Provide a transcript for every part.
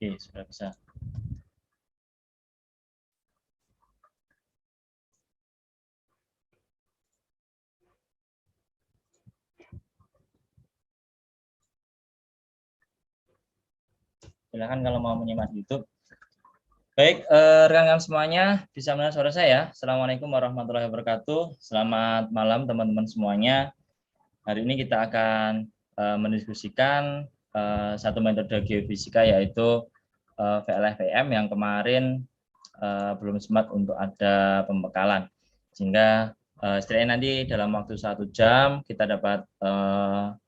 Oke, sudah bisa. Silakan kalau mau menyimak di YouTube. Baik, rekan-rekan semuanya, bisa mendengar suara saya? Assalamualaikum warahmatullahi wabarakatuh. Selamat malam teman-teman semuanya. Hari ini kita akan mendiskusikan satu metode geofisika, yaitu VLFPM yang kemarin belum sempat untuk ada pembekalan. Sehingga setidaknya nanti dalam waktu 1 jam kita dapat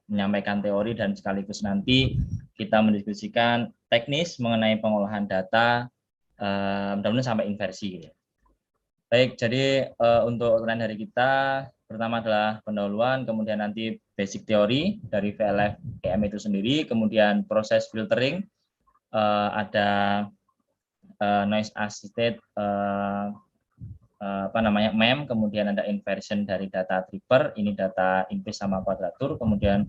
menyampaikan teori dan sekaligus nanti kita mendiskusikan teknis mengenai pengolahan data, mudah-mudahan sampai inversi. Baik, jadi untuk outline dari kita pertama adalah pendahuluan, kemudian nanti basic teori dari VLFPM itu sendiri, kemudian proses filtering, ada noise assisted MEM, kemudian ada inversion dari data tripper, ini data impis sama kuadratur, kemudian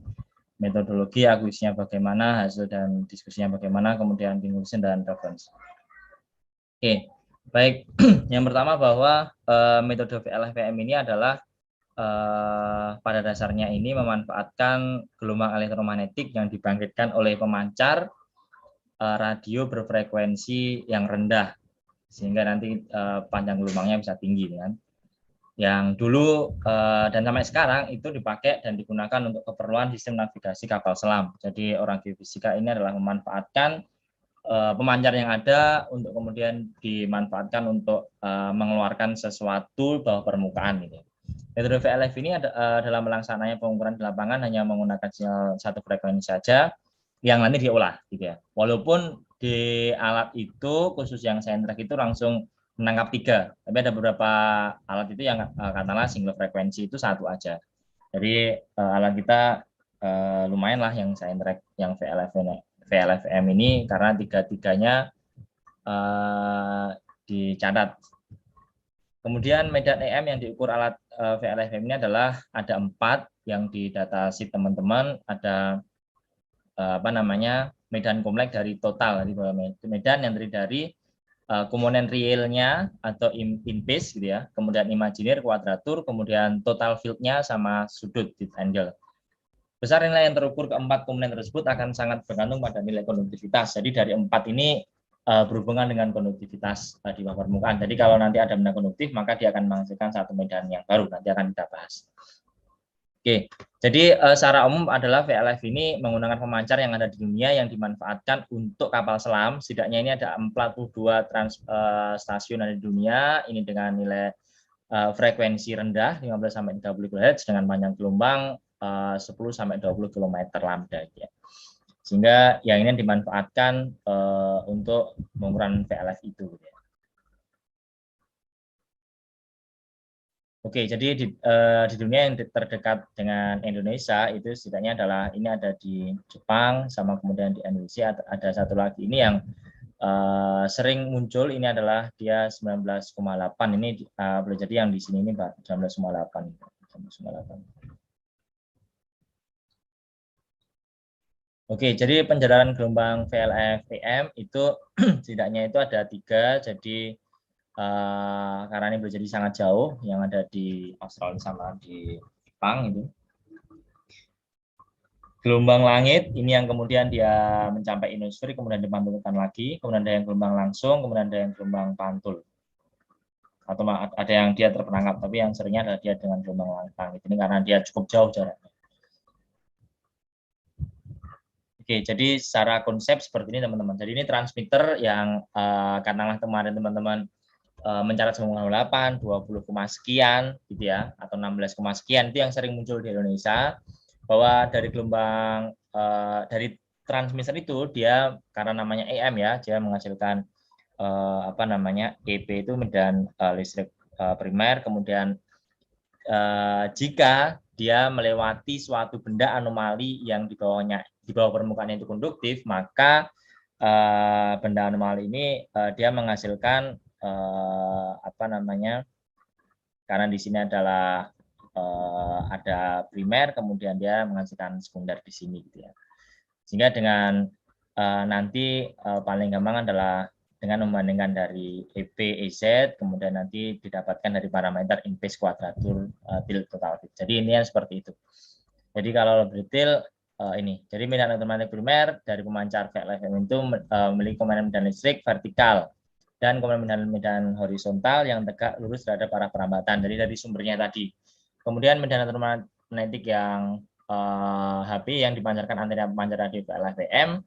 metodologi akuisisinya bagaimana, hasil dan diskusinya bagaimana, kemudian conclusion dan reference. Oke, baik. Yang pertama bahwa metode VLFPM ini adalah pada dasarnya ini memanfaatkan gelombang elektromagnetik yang dibangkitkan oleh pemancar radio berfrekuensi yang rendah, sehingga nanti panjang gelombangnya bisa tinggi, kan? Yang dulu dan sampai sekarang itu dipakai dan digunakan untuk keperluan sistem navigasi kapal selam. Jadi orang geofisika ini adalah memanfaatkan pemancar yang ada untuk kemudian dimanfaatkan untuk mengeluarkan sesuatu bawah permukaan gitu. Metode VLF ini dalam melaksananya pengukuran di lapangan hanya menggunakan sinyal satu frekuensi saja yang nanti diolah gitu ya. Walaupun di alat itu khusus yang Sentrek itu langsung menangkap 3, tapi ada beberapa alat itu yang katakanlah single frekuensi itu 1 aja. Jadi alat kita lumayan lah yang Sentrek, yang VLFM ini, karena 3-tiganya dicatat. Kemudian medan EM yang diukur alat VLFM ini adalah ada 4 yang di data sheet teman-teman. Ada medan kompleks dari total, medan yang terdiri dari komponen realnya atau impis gitu ya, kemudian imajiner, kuadratur, kemudian total fieldnya sama sudut dead angle. Besar nilai yang terukur keempat komponen tersebut akan sangat bergantung pada nilai konduktivitas. Jadi dari 4 ini berhubungan dengan konduktivitas di bawah permukaan. Jadi kalau nanti ada medan konduktif, maka dia akan menghasilkan satu medan yang baru, nanti akan kita bahas. Oke, jadi secara umum adalah VLF ini menggunakan pemancar yang ada di dunia yang dimanfaatkan untuk kapal selam. Setidaknya ini ada 42 stasiun ada di dunia, ini dengan nilai frekuensi rendah 15-30 kHz dengan panjang gelombang 10-20 km lambda ya. Sehingga yang ini dimanfaatkan untuk pengukuran VLF itu ya. Oke, jadi di dunia yang terdekat dengan Indonesia itu setidaknya adalah ini ada di Jepang sama kemudian di Indonesia, ada satu lagi ini yang sering muncul, ini adalah dia 19,8, ini boleh jadi yang di sini ini Pak 19,8. Oke, jadi penjelasan gelombang VLF-PM itu setidaknya itu ada 3, jadi karena ini boleh jadi sangat jauh, yang ada di Australia sama di Jepang itu. Gelombang langit ini yang kemudian dia mencapai ionosfer, kemudian dipantulkan lagi, kemudian ada yang gelombang langsung, kemudian ada yang gelombang pantul. Atau ada yang dia terperangkap, tapi yang seringnya adalah dia dengan gelombang langit ini karena dia cukup jauh jaraknya. Oke, jadi secara konsep seperti ini teman-teman. Jadi ini transmitter yang katakanlah kemarin teman-teman mencatat 9,8, 20, sekian gitu ya, atau 16, sekian, itu yang sering muncul di Indonesia, bahwa dari gelombang dari transmitter itu dia karena namanya EM ya, dia menghasilkan EP itu medan listrik primer, kemudian jika dia melewati suatu benda anomali yang di bawah permukaan itu konduktif, maka benda anomali ini dia menghasilkan karena di sini adalah ada primer, kemudian dia menghasilkan sekunder di sini gitu ya. Sehingga dengan nanti paling gampang adalah dengan membandingkan dari EP, EZ, kemudian nanti didapatkan dari parameter in phase kuadratur tilt total fit. Jadi ini yang seperti itu. Jadi kalau lebih detail ini, jadi medan elektromagnetik primer dari pemancar VLFM itu memiliki komponen medan listrik vertikal dan komponen medan horizontal yang tegak lurus terhadap arah perambatan. Jadi dari sumbernya tadi. Kemudian medan elektromagnetik yang HP yang dipancarkan antena pemancar radio VLFM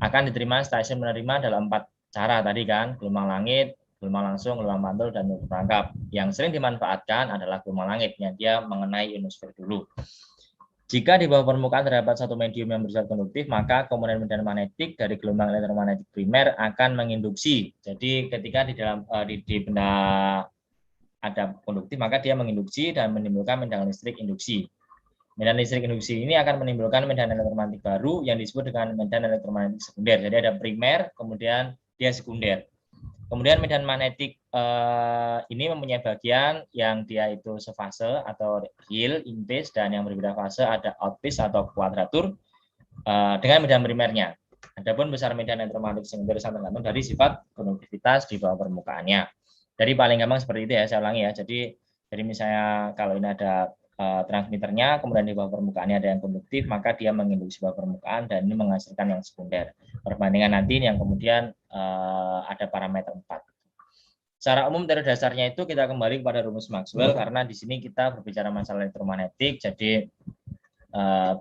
akan diterima stasiun menerima dalam 4 cara tadi kan, gelombang langit, gelombang langsung, gelombang mantul, dan perangkap. Yang sering dimanfaatkan adalah gelombang langit, yang dia mengenai ionosfer dulu. Jika di bawah permukaan terdapat satu medium yang bersifat konduktif, maka komponen medan magnetik dari gelombang elektromagnetik primer akan menginduksi. Jadi ketika di dalam di benda ada konduktif, maka dia menginduksi dan menimbulkan medan listrik induksi. Medan listrik induksi ini akan menimbulkan medan elektromagnetik baru yang disebut dengan medan elektromagnetik sekunder. Jadi ada primer, kemudian dia sekunder. Kemudian medan magnetik ini mempunyai bagian yang dia itu sefase atau real, in phase, dan yang berbeda fase ada out phase atau kuadratur dengan medan primernya. Adapun besar medan elektromagnetik sekunder sangat tergantung dari sifat konduktivitas di bawah permukaannya. Jadi paling gampang seperti itu ya, saya ulangi ya. Jadi misalnya kalau ini ada transmitternya, kemudian di bawah permukaannya ada yang konduktif, maka dia menginduksi bawah permukaan dan ini menghasilkan yang sekunder. Perbandingan nanti yang kemudian ada parameter 4. Secara umum teori dasarnya itu kita kembali kepada rumus Maxwell karena di sini kita berbicara masalah elektromagnetik, jadi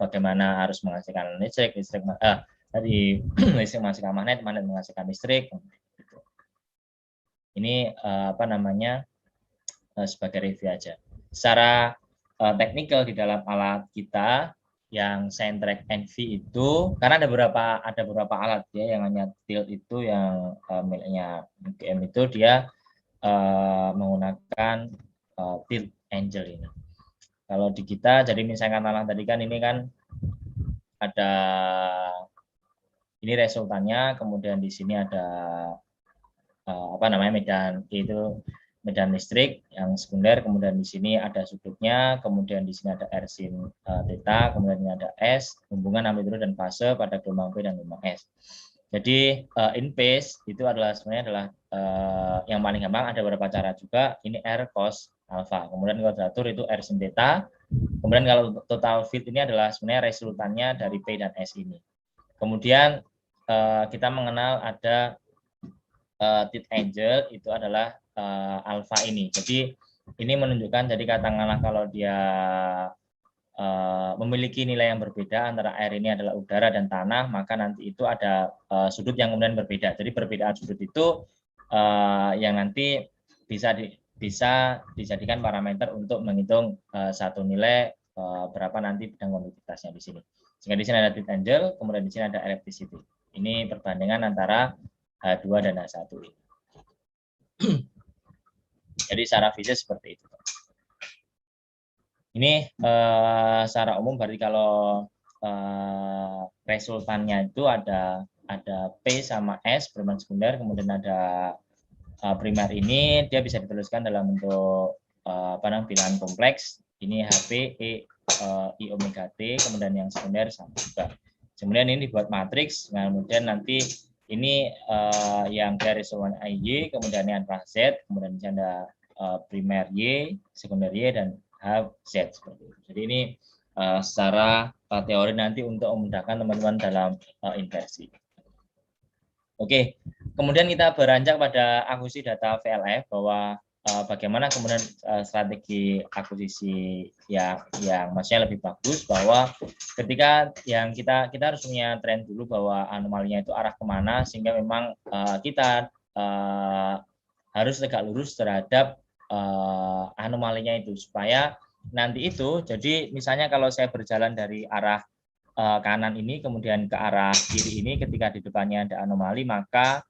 bagaimana harus menghasilkan listrik dari listrik menghasilkan magnet, magnet menghasilkan listrik. Ini sebagai review aja. Secara teknikal di dalam alat kita yang Sentrek NV itu, karena ada beberapa alat ya yang hanya tilt itu yang miliknya UGM itu dia menggunakan tilt angel ini. Kalau di kita, jadi misalkan alat tadi kan ini kan ada ini resultannya, kemudian di sini ada medan itu medan listrik yang sekunder, kemudian di sini ada sudutnya, kemudian di sini ada R sin theta, kemudian ini ada S, hubungan amplitude dan fase pada gelombang P dan gelombang S. Jadi in phase itu adalah sebenarnya adalah yang paling gampang, ada beberapa cara juga. Ini R cos alpha, kemudian kuadratur itu R sin theta, kemudian kalau total fit ini adalah sebenarnya resultannya dari P dan S ini. Kemudian kita mengenal ada tilt angel itu adalah alfa ini. Jadi ini menunjukkan, jadi katakanlah kalau dia memiliki nilai yang berbeda antara air ini adalah udara dan tanah, maka nanti itu ada sudut yang kemudian berbeda. Jadi perbedaan sudut itu yang nanti bisa dijadikan parameter untuk menghitung satu nilai berapa nanti bidang konduktivitasnya di sini. Sehingga di sini ada tilt angel, kemudian di sini ada electricity. Ini perbandingan antara H2 dan H1 ini. Jadi secara fisik seperti itu. Ini secara umum berarti kalau resultannya itu ada P sama S bermain sekunder, kemudian ada primer ini dia bisa dituliskan dalam bentuk bilangan kompleks. Ini HP I omega T, kemudian yang sekunder sama juga. Kemudian ini dibuat matriks, kemudian nanti ini yang dari resultan Y, kemudian ini ada Z, kemudian di ada primer Y, sekunder Y, dan HZ seperti itu. Jadi ini secara teori nanti untuk memudahkan teman-teman dalam inversi. Oke, kemudian kita beranjak pada akuisisi data VLF, bahwa bagaimana kemudian strategi akuisisi yang maksudnya lebih bagus, bahwa ketika yang kita harus punya tren dulu bahwa anomalinya itu arah kemana, sehingga memang kita harus tegak lurus terhadap anomalinya itu, supaya nanti itu, jadi misalnya kalau saya berjalan dari arah kanan ini kemudian ke arah kiri ini, ketika di depannya ada anomali, maka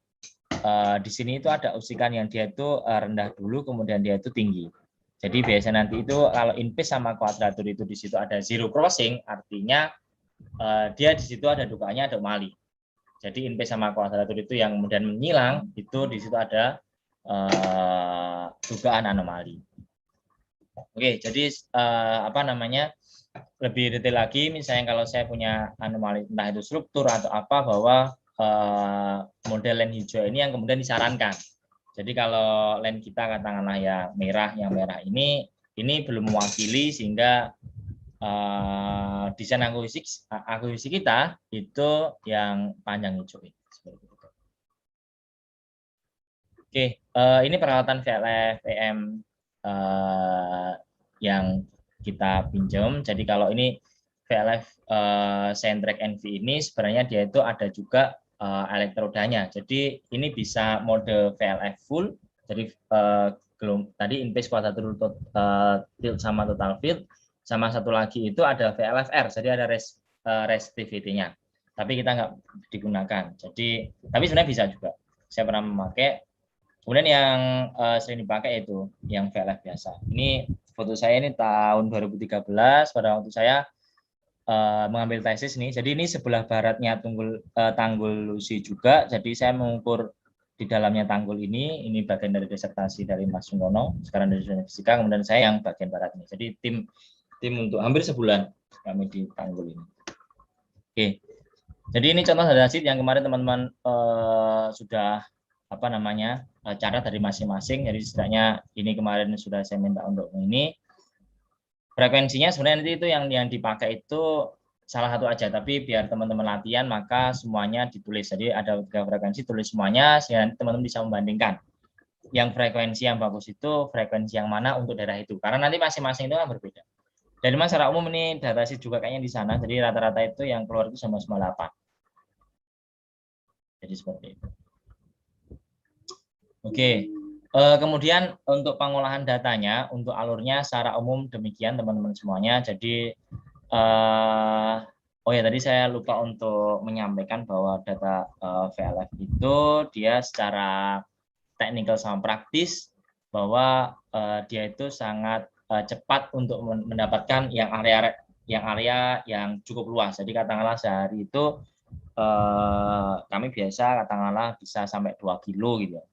di sini itu ada usikan yang dia itu rendah dulu, kemudian dia itu tinggi. Jadi biasa nanti itu kalau in phase sama kuadratur itu di situ ada zero crossing, artinya dia di situ ada dugaannya ada anomali. Jadi in phase sama kuadratur itu yang kemudian menyilang, itu di situ ada dugaan anomali. Oke, jadi lebih detail lagi, misalnya kalau saya punya anomali entah itu struktur atau apa, bahwa model lens hijau ini yang kemudian disarankan. Jadi kalau lens kita katakanlah yang merah ini belum mewakili, sehingga desain akuisisi kita itu yang panjang hijau ini. Oke, ini peralatan VLF EM yang kita pinjam. Jadi kalau ini VLF Centrek NV ini sebenarnya dia itu ada juga elektrodanya. Jadi ini bisa mode VLF full. Jadi tadi in-phase quadrature tilt sama total field. Sama satu lagi itu ada VLF-R. Jadi ada resistivity-nya. Tapi kita nggak digunakan. Jadi tapi sebenarnya bisa juga. Saya pernah memakai. Kemudian yang sering dipakai itu yang VLF biasa. Ini foto saya ini tahun 2013 pada waktu saya mengambil tesis nih. Jadi ini sebelah baratnya Tanggul Lusi juga. Jadi saya mengukur di dalamnya tanggul ini bagian dari disertasi dari Mas Sungkono, sekarang dari Jurusan Fisika. Kemudian saya yang bagian barat ini. Jadi tim untuk hampir sebulan kami di tanggul ini. Oke. Jadi ini contoh dari hasil yang kemarin teman-teman sudah cara dari masing-masing. Jadi setidaknya ini kemarin sudah saya minta untuk ini. Frekuensinya sebenarnya nanti itu yang dipakai itu salah satu aja, tapi biar teman-teman latihan maka semuanya ditulis. Jadi ada 3 frekuensi, tulis semuanya sehingga teman-teman bisa membandingkan. Yang frekuensi yang bagus itu frekuensi yang mana untuk daerah itu. Karena nanti masing-masing itu kan berbeda. Dari masyarakat umum ini data sheet juga kayaknya di sana. Jadi rata-rata itu yang keluar itu sama 98. Jadi seperti itu. Oke, kemudian untuk pengolahan datanya, untuk alurnya secara umum demikian teman-teman semuanya. Jadi, oh ya tadi saya lupa untuk menyampaikan bahwa data VLF itu dia secara teknikal sama praktis bahwa dia itu sangat cepat untuk mendapatkan yang area yang cukup luas. Jadi katakanlah sehari itu kami biasa katakanlah bisa sampai 2 kilo gitu ya.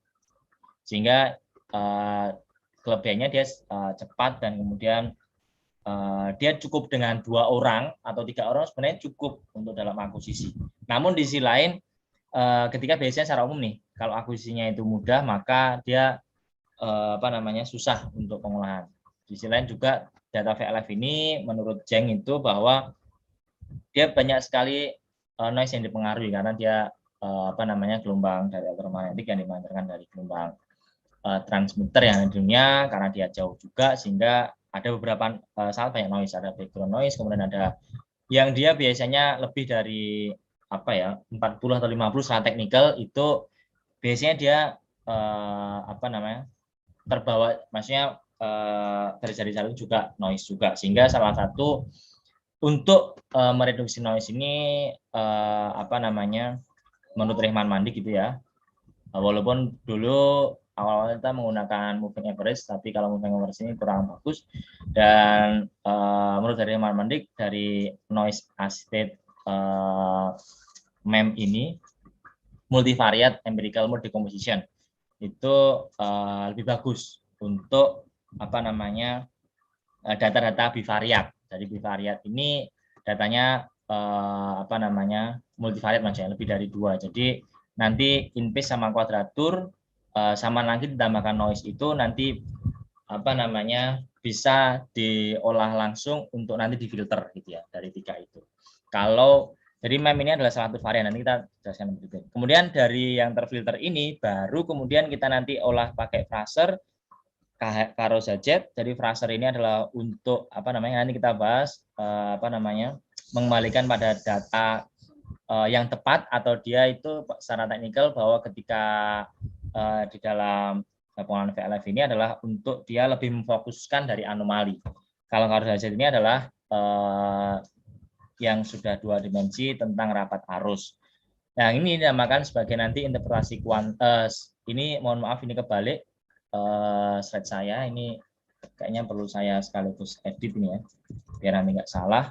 Sehingga kelebihannya dia cepat dan kemudian dia cukup dengan 2 orang atau 3 orang sebenarnya cukup untuk dalam akuisisi. Namun di sisi lain ketika biasanya secara umum nih kalau akuisisinya itu mudah maka dia susah untuk pengolahan. Di sisi lain juga data VLF ini menurut Zheng itu bahwa dia banyak sekali noise yang dipengaruhi karena dia gelombang dari elektromagnetik yang dimancarkan dari gelombang transmitter yang ada di dunia karena dia jauh juga, sehingga ada beberapa sangat banyak noise, ada background noise, kemudian ada yang dia biasanya lebih dari 40 atau 50 secara teknikal itu biasanya dia terbawa, maksudnya terjadi juga noise juga, sehingga salah satu untuk mereduksi noise ini menurut Rehman Mandik gitu ya, walaupun dulu awal-awal kita menggunakan moving average, tapi kalau moving average ini kurang bagus. Dan menurut dari Rehman Mandik dari noise acetate MEM ini multivariate empirical mode decomposition itu lebih bagus untuk data-data bivariat. Jadi bivariat ini datanya multivariat maksudnya lebih dari 2. Jadi nanti in-phase sama kuadratur sama lagi ditambahkan noise itu nanti bisa diolah langsung untuk nanti difilter gitu ya dari 3 itu. Kalau jadi MEM ini adalah salah satu varian, nanti kita jelaskan berikutnya. Kemudian dari yang terfilter ini baru kemudian kita nanti olah pakai Fraser Karo Zajet. Jadi Fraser ini adalah untuk nanti kita bahas mengembalikan pada data yang tepat, atau dia itu secara teknikal bahwa ketika di dalam pengolahan VLF ini adalah untuk dia lebih memfokuskan dari anomali. Kalau Karo Zajet ini adalah yang sudah 2 dimensi tentang rapat arus. Nah, ini dinamakan sebagai nanti interpretasi ini mohon maaf ini kebalik slide saya, ini kayaknya perlu saya sekaligus edit ini ya biar nanti nggak salah.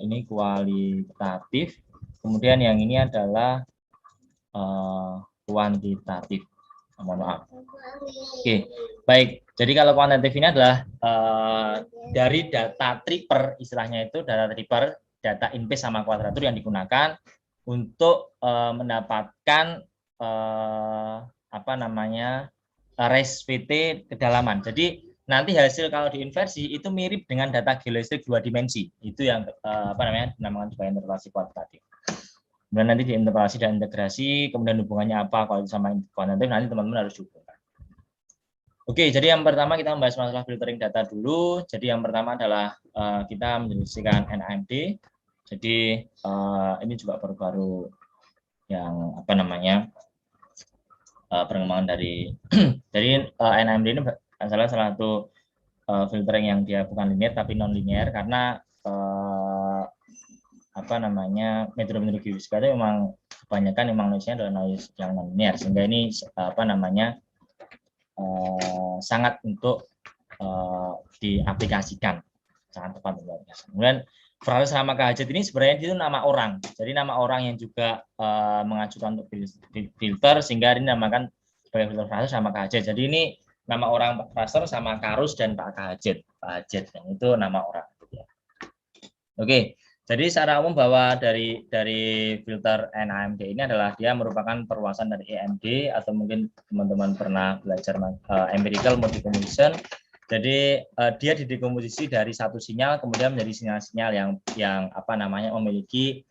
Ini kualitatif, kemudian yang ini adalah kuantitatif, mohon maaf. Oke, baik. Jadi kalau kuantitatif ini adalah dari data tripper, istilahnya itu data tripper, data in-phase sama kuadratur yang digunakan. untuk mendapatkan range VT kedalaman. Jadi nanti hasil kalau diinversi itu mirip dengan data geolistrik 2 dimensi. Itu yang dinamakan sebagai interpolasi kuantitatif. Kemudian nanti diinterpolasi dan integrasi, kemudian hubungannya apa kalau sama kuantitatif, nanti teman-teman harus hubungkan. Oke, jadi yang pertama kita membahas masalah filtering data dulu. Jadi yang pertama adalah kita mendefinisikan NAMD. Jadi ini juga baru-baru yang perkembangan dari jadi NAMD ini salah satu filtering yang dia bukan linear tapi non linear karena metode-metode fisika itu memang kebanyakan noise-nya adalah noise yang non linear, sehingga ini sangat untuk diaplikasikan, sangat tepat untuk diaplikasikan. Kemudian Fraser sama Kahajat ini sebenarnya itu nama orang, jadi nama orang yang juga mengajukan untuk filter, sehingga ini dinamakan sebagai filter Fraser sama Kahajat. Jadi ini nama orang Pak Fraser sama Karus dan Pak Kahajat. Pak Hajat yang itu nama orang. Oke, jadi secara umum bahwa dari filter NAMD ini adalah dia merupakan perluasan dari EMD, atau mungkin teman-teman pernah belajar empirical mode decomposition. Jadi dia didekomposisi dari satu sinyal kemudian menjadi sinyal-sinyal yang memiliki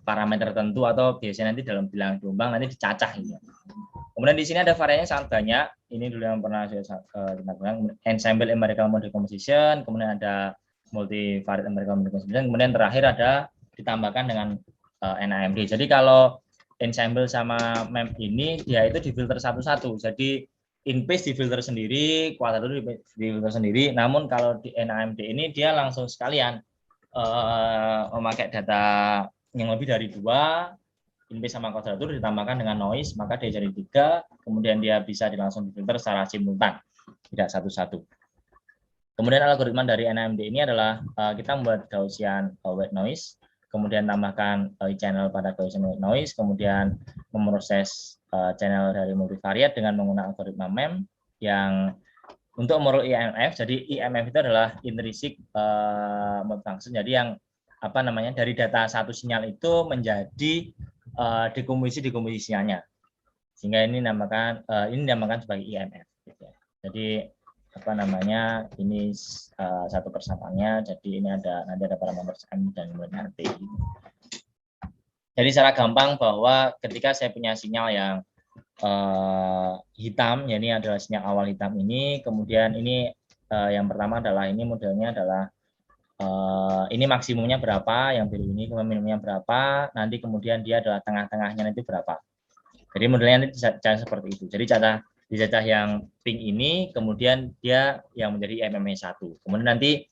parameter tertentu, atau biasanya nanti dalam bilangan gelombang nanti dicacah ini. Kemudian di sini ada variannya sangat banyak. Ini dulu yang pernah kita bilang, ensemble empirical mode decomposition, kemudian ada multivariate empirical mode decomposition, kemudian terakhir ada ditambahkan dengan NAMD. Jadi kalau ensemble sama MEM ini dia itu difilter satu-satu. Jadi in phase difilter sendiri, kuadrat itu difilter sendiri. Namun kalau di NAMD ini dia langsung sekalian memakai data yang lebih dari 2, in phase sama kuadratur ditambahkan dengan noise, maka dia jadi 3, kemudian dia bisa langsung difilter secara simultan, tidak satu-satu. Kemudian algoritma dari NAMD ini adalah kita membuat Gaussian white noise, kemudian tambahkan channel pada Gaussian white noise, kemudian memproses channel dari multivariate dengan menggunakan algoritma MEM yang untuk model IMF. Jadi IMF itu adalah intrinsic mode function. Jadi yang dari data satu sinyal itu menjadi dekomposisi sinyalnya, sehingga ini dinamakan sebagai IMF. Jadi ini satu persamaannya. Jadi ini nanti ada parameter M dan nanti. Jadi secara gampang bahwa ketika saya punya sinyal yang hitam, ya ini adalah sinyal awal hitam ini, kemudian ini yang pertama adalah ini modelnya adalah ini maksimumnya berapa, yang biru ini minimumnya berapa, nanti kemudian dia adalah tengah-tengahnya nanti berapa. Jadi modelnya nanti cara seperti itu. Jadi dicacah yang pink ini, kemudian dia yang menjadi MMA1. Kemudian nanti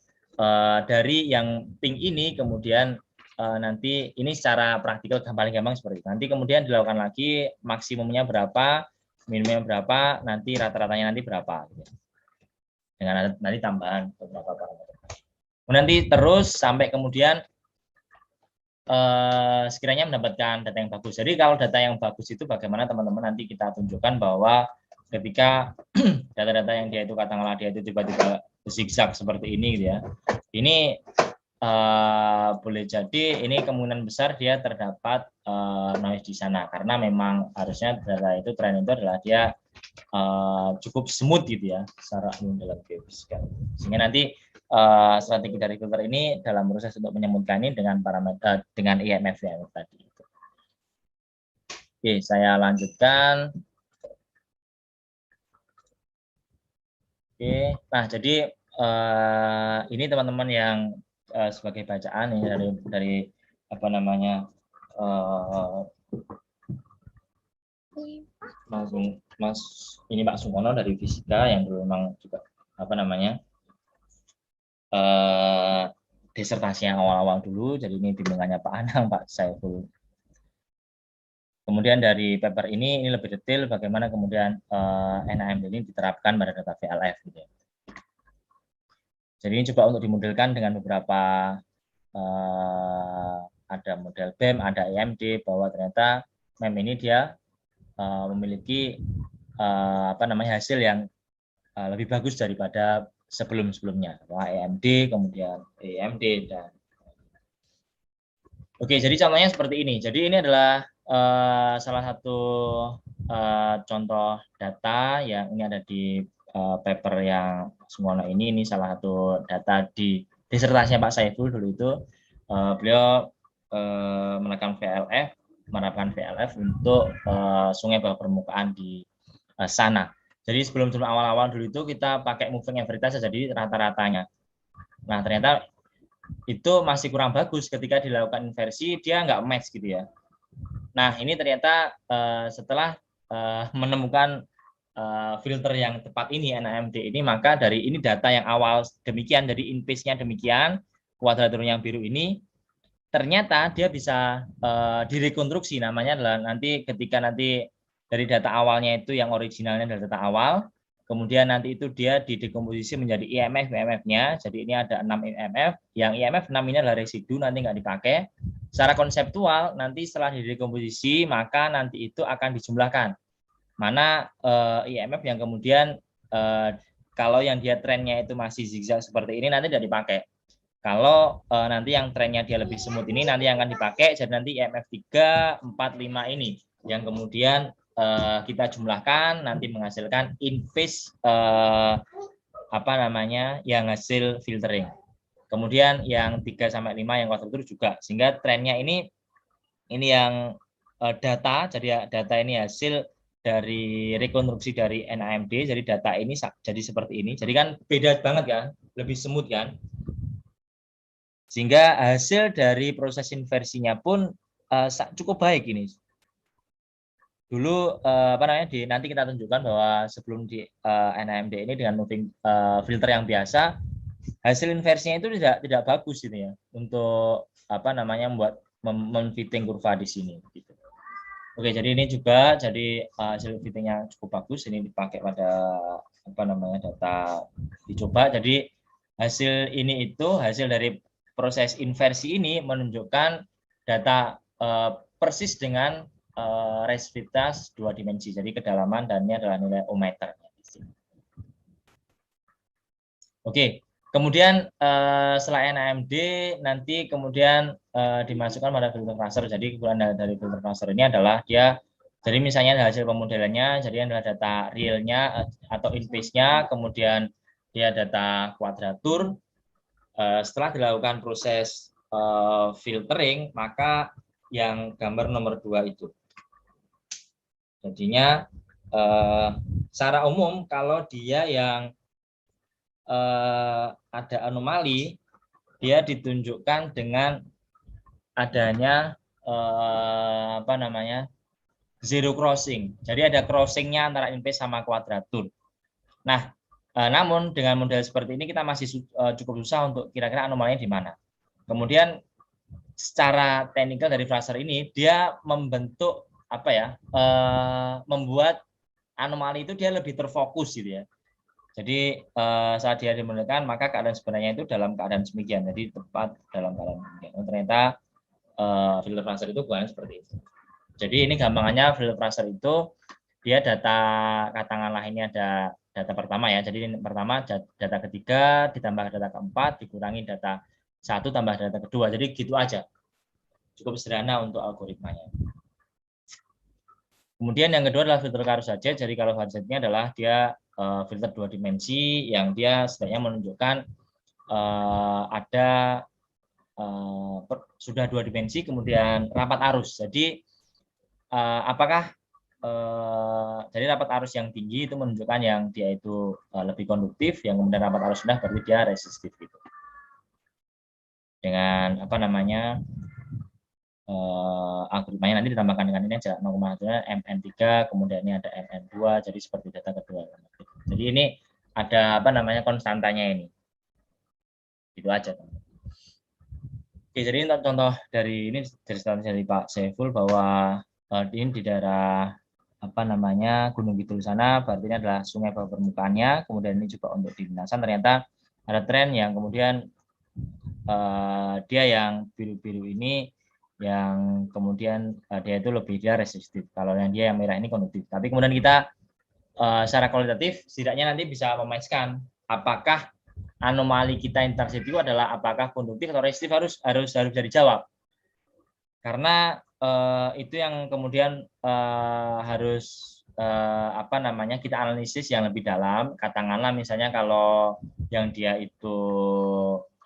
dari yang pink ini, kemudian nanti ini secara praktikal paling gampang seperti itu. Nanti kemudian dilakukan lagi maksimumnya berapa, minimumnya berapa, nanti rata-ratanya nanti berapa. Dengan nanti tambahan beberapa parameter. Nanti terus sampai kemudian sekiranya mendapatkan data yang bagus. Jadi kalau data yang bagus itu bagaimana teman-teman, nanti kita tunjukkan bahwa ketika data-data yang dia itu katakanlah dia itu tiba-tiba zigzag seperti ini gitu ya. Ini boleh jadi ini kemungkinan besar dia terdapat noise di sana, karena memang harusnya data itu tren itu adalah dia cukup smooth gitu ya secara umum dalam geofisika. Sehingga nanti strategi dari filter ini dalam proses untuk menyemutkan ini dengan parameter dengan IMF yang tadi. Oke, saya lanjutkan. Oke, nah jadi ini teman-teman yang sebagai bacaan ini dari ini Pak Sumono dari fisika yang dulu memang juga disertasi yang awal-awal dulu. Jadi ini bimbingannya Pak Anang, Pak Saiful. Kemudian dari paper ini lebih detail bagaimana kemudian NAMD ini diterapkan pada data VLF gitu ya. Jadi ini coba untuk dimodelkan dengan beberapa ada model BEM, ada EMD, bahwa ternyata MEM ini dia memiliki hasil yang lebih bagus daripada sebelum-sebelumnya, EMD, kemudian EMD dan Oke, jadi contohnya seperti ini. Jadi ini adalah salah satu contoh data yang ini ada di paper yang semuanya ini salah satu data di disertasinya Pak Saiful dulu itu. Beliau menerapkan VLF untuk sungai bawah permukaan di sana. Jadi sebelum awal-awal dulu itu kita pakai moving average saja, jadi rata-ratanya. Nah, ternyata itu masih kurang bagus ketika dilakukan inversi, dia nggak match gitu ya. Nah, ini ternyata setelah menemukan filter yang tepat ini, NAMD ini, maka dari ini data yang awal demikian, dari in-pace-nya demikian, kuadratur yang biru ini, ternyata dia bisa direkonstruksi, namanya adalah nanti ketika nanti dari data awalnya itu yang originalnya dari data awal, kemudian nanti itu dia didekomposisi menjadi IMF, IMF-nya, jadi ini ada 6 IMF, yang IMF 6 ini adalah residu, nanti nggak dipakai. Secara konseptual, nanti setelah didekomposisi, maka nanti itu akan dijumlahkan. Mana IMF yang kemudian kalau yang dia trennya itu masih zigzag seperti ini, nanti tidak dipakai. Kalau nanti yang trennya dia lebih semut ini nanti yang akan dipakai, jadi nanti IMF 3, 4, 5 ini yang kemudian kita jumlahkan nanti menghasilkan in-phase apa namanya yang hasil filtering. Kemudian yang 3 sampai 5 yang kuadratur juga, sehingga trennya ini yang data, jadi data ini hasil dari rekonstruksi dari NAMD, jadi data ini jadi seperti ini. Jadi kan beda banget kan, lebih semut kan. Sehingga hasil dari proses inversinya pun cukup baik ini. Dulu apa namanya nanti kita tunjukkan bahwa sebelum di NAMD ini dengan moving filter yang biasa, hasil inversinya itu tidak bagus gitu ya untuk apa namanya membuat memfitting kurva di sini gitu. Oke, jadi ini juga jadi hasil fittingnya cukup bagus, ini dipakai pada apa namanya data dicoba. Jadi hasil ini itu hasil dari proses inversi ini menunjukkan data persis dengan resvitas 2 dimensi. Jadi kedalaman dan ini adalah nilai ohmmeternya di sini. Oke, kemudian setelah NAMD nanti kemudian dimasukkan pada filter cluster. Jadi kegunaan dari filter cluster ini adalah dia, jadi misalnya hasil pemodelannya, jadi adalah data realnya atau in-phase-nya, kemudian dia data kuadratur. Setelah dilakukan proses filtering, maka yang gambar nomor 2 itu. Jadinya secara umum kalau dia yang ada anomali, dia ditunjukkan dengan adanya apa namanya zero crossing. Jadi ada crossingnya antara in-phase sama kuadratur. Nah, namun dengan model seperti ini kita masih cukup susah untuk kira-kira anomalinya di mana. Kemudian secara teknikal dari Fraser ini dia membentuk apa ya, membuat anomali itu dia lebih terfokus gitu ya. Jadi saat dia dimulaikan maka keadaan sebenarnya itu dalam keadaan semikian, jadi tepat dalam keadaan semikian. Ternyata filter Fraser itu bukan seperti itu. Jadi ini gampangannya filter Fraser itu dia data, katakanlah ini ada data pertama ya. Jadi pertama data ketiga ditambah data keempat dikurangi data 1 tambah data kedua. Jadi gitu aja. Cukup sederhana untuk algoritmanya. Kemudian yang kedua adalah filter Caruso-Hatch. Jadi kalau Hatch-nya adalah dia filter 2 dimensi yang dia sebenarnya menunjukkan ada sudah 2 dimensi kemudian rapat arus. Jadi apakah jadi rapat arus yang tinggi itu menunjukkan yang dia itu lebih konduktif, yang kemudian rapat arus rendah berarti dia resistif gitu. Dengan apa namanya algoritmanya nanti ditambahkan dengan ini aja 0,1 MN3, kemudian ini ada MN2, jadi seperti data kedua. Jadi ini ada apa namanya konstantanya ini. Itu aja. Oke, jadi contoh dari ini dari Pak Saiful bahwa ini di daerah apa namanya Gunung Kidul sana, berarti ini adalah sungai bawah permukaannya, kemudian ini juga untuk di Binasan ternyata ada tren yang kemudian dia yang biru-biru ini yang kemudian dia itu lebih dia resistif, kalau yang dia yang merah ini konduktif. Tapi kemudian kita secara kualitatif setidaknya nanti bisa mematchkan apakah anomali kita interaksi itu adalah apakah konduktif atau resistif harus bisa dijawab. Karena itu yang kemudian harus apa namanya kita analisis yang lebih dalam. Katakanlah misalnya kalau yang dia itu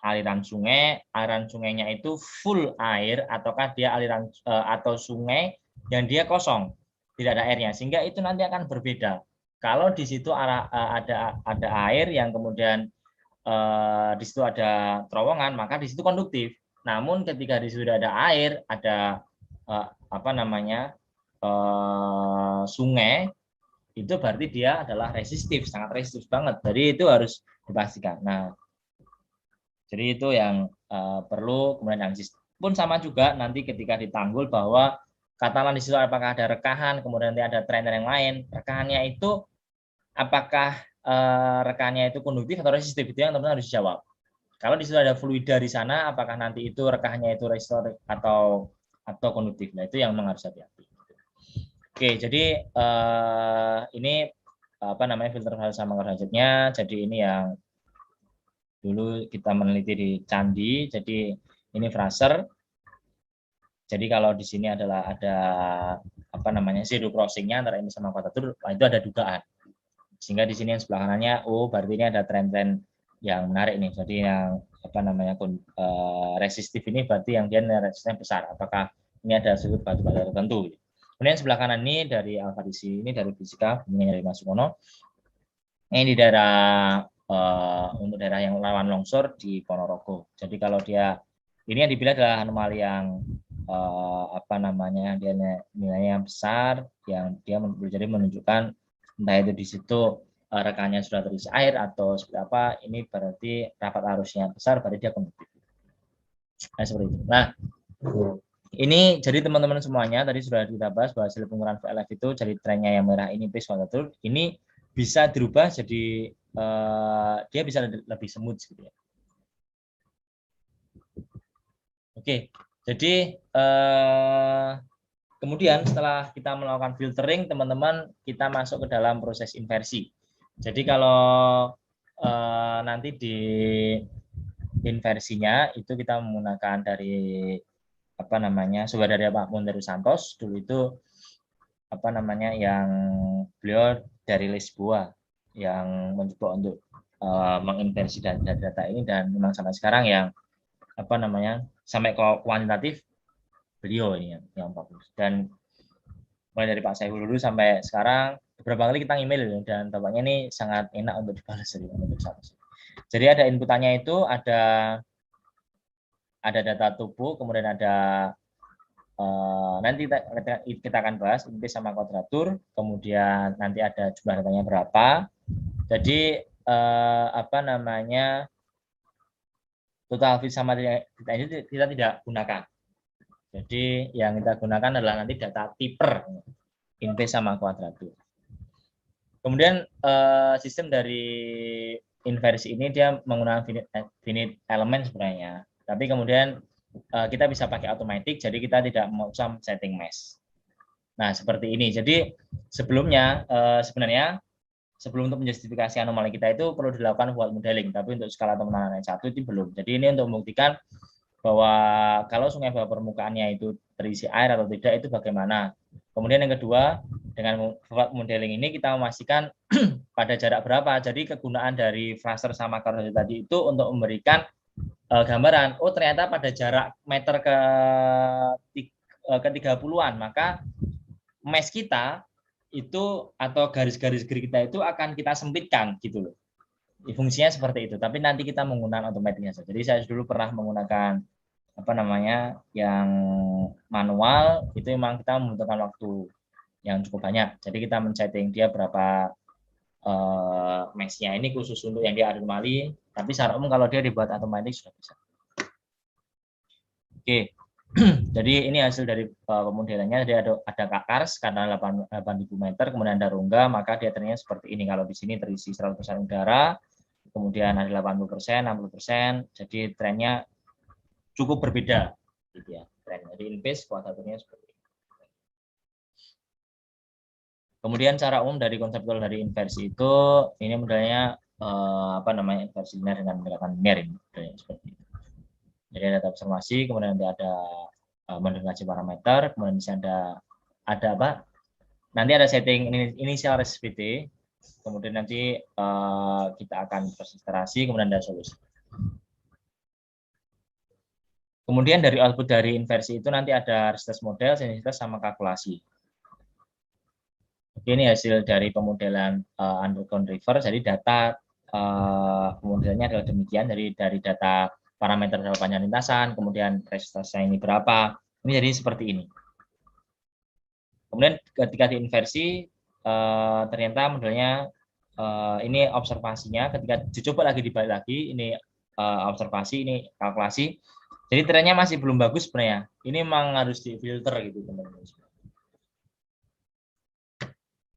aliran sungainya itu full air ataukah dia aliran atau sungai yang dia kosong, tidak ada airnya, sehingga itu nanti akan berbeda. Kalau di situ ada air yang kemudian di situ ada terowongan, maka di situ konduktif. Namun ketika di situ sudah ada air, ada apa namanya sungai, itu berarti dia adalah resistif, sangat resistif banget. Jadi itu harus dipastikan. Nah, jadi itu yang perlu kemudian analisis. Pun sama juga nanti ketika ditanggul bahwa katakanlah di situ apakah ada rekahan, kemudian nanti ada tren yang lain. Rekahannya itu apakah rekahannya itu konduktif atau resistif, itu yang teman-teman harus dijawab. Kalau di situ ada fluida di sana, apakah nanti itu rekahannya itu resistor atau konduktif? Nah, itu yang memang harus hati-hati. Oke, jadi ini apa namanya filter hal sama selanjutnya. Jadi ini yang dulu kita meneliti di Candi. Jadi ini Fraser. Jadi kalau di sini adalah ada apa namanya zero crossingnya antara ini sama kuadratur, itu ada dugaan. Sehingga di sini yang sebelah kanannya, oh berarti ini ada tren-tren yang menarik nih. Jadi yang apa namanya resistif ini berarti yang dia resistensnya besar. Apakah ini ada sudut batu-batu tertentu? Kemudian sebelah kanan ini dari Alfarisi, ini dari fisika, ini dari Mas Sumono. Ini di daerah untuk daerah yang rawan longsor di Ponorogo. Jadi kalau dia ini yang dipilih adalah anomali yang apa namanya dia nilainya yang besar, yang dia jadi menunjukkan entah itu di situ rekannya sudah terisi air atau seperti apa, ini berarti rapat arusnya besar, berarti dia konduktif. Nah, seperti itu. Nah, ini jadi teman-teman semuanya tadi sudah kita bahas bahwa hasil pengukuran VLF itu jadi trennya yang merah ini pace kuadratur, ini bisa dirubah jadi dia bisa lebih smooth gitu ya. Oke, jadi kemudian setelah kita melakukan filtering, teman-teman kita masuk ke dalam proses inversi. Jadi kalau nanti di inversinya itu kita menggunakan dari apa namanya sumber dari Pak Munir Santos dulu itu apa namanya yang beliau dari Lisboa yang mencoba untuk menginversi data ini, dan memang sampai sekarang yang apa namanya sampai ke kuantitatif beliau ini yang bagus. Dan mulai dari Pak Saiful dulu sampai sekarang beberapa kali kita email dan tampaknya ini sangat enak untuk dibalas dari Pak Santos. Jadi ada inputannya itu ada data tubuh, kemudian ada nanti kita akan bahas inti sama kuadratur, kemudian nanti ada jumlah datanya berapa. Jadi apa namanya total fit sama data ini kita tidak gunakan. Jadi yang kita gunakan adalah nanti data tipper inti sama kuadratur. Kemudian sistem dari inversi ini dia menggunakan finite element sebenarnya, tapi kemudian kita bisa pakai automatic, jadi kita tidak mau setting mesh. Nah, seperti ini. Jadi sebelumnya sebenarnya sebelum untuk menjustifikasi anomali kita itu perlu dilakukan Huat modeling, tapi untuk skala teman-teman yang satu itu belum. Jadi ini untuk membuktikan bahwa kalau sungai bawah permukaannya itu terisi air atau tidak itu bagaimana. Kemudian yang kedua, dengan Huat modeling ini kita memastikan pada jarak berapa. Jadi kegunaan dari Fraser sama Carnot tadi itu untuk memberikan gambaran, oh ternyata pada jarak meter ke 30-an, maka mesh kita itu atau garis-garis grid kita itu akan kita sempitkan gitu loh. Fungsinya seperti itu, tapi nanti kita menggunakan otomatisnya saja. Jadi saya dulu pernah menggunakan apa namanya yang manual, itu memang kita membutuhkan waktu yang cukup banyak. Jadi kita men-setting dia berapa mesh-nya ini khusus untuk yang dia anomali, tapi secara umum kalau dia dibuat otomatis sudah bisa. Oke, jadi ini hasil dari pemodelannya. Dia ada kakars karena 8.000 meter, kemudian ada rongga, maka dia ternyata seperti ini. Kalau di sini terisi 100% udara, kemudian ada 80%, 60%, jadi trennya cukup berbeda, gitu ya. Tren jadi in-phase kuadraturnya seperti ini. Kemudian cara umum dari konseptual dari inversi itu, ini modelnya apa namanya inversi linear dengan gerakan linear ini, seperti itu. Jadi ada observasi, kemudian nanti ada modifikasi parameter, kemudian bisa ada apa? Nanti ada setting initial responsibility, kemudian nanti kita akan proses iterasi, kemudian ada solusi. Kemudian dari output dari inversi itu nanti ada resistance model, sensitivitas, sama kalkulasi. Oke, ini hasil dari pemodelan underground river. Jadi data pemodelannya adalah demikian, dari data parameter panjang lintasan, kemudian resistensinya ini berapa. Ini jadi seperti ini. Kemudian ketika diinversi, ternyata modelnya ini observasinya. Ketika dicoba lagi dibalik lagi, ini observasi, ini kalkulasi. Jadi trennya masih belum bagus sebenarnya. Ini memang harus difilter gitu, teman-teman.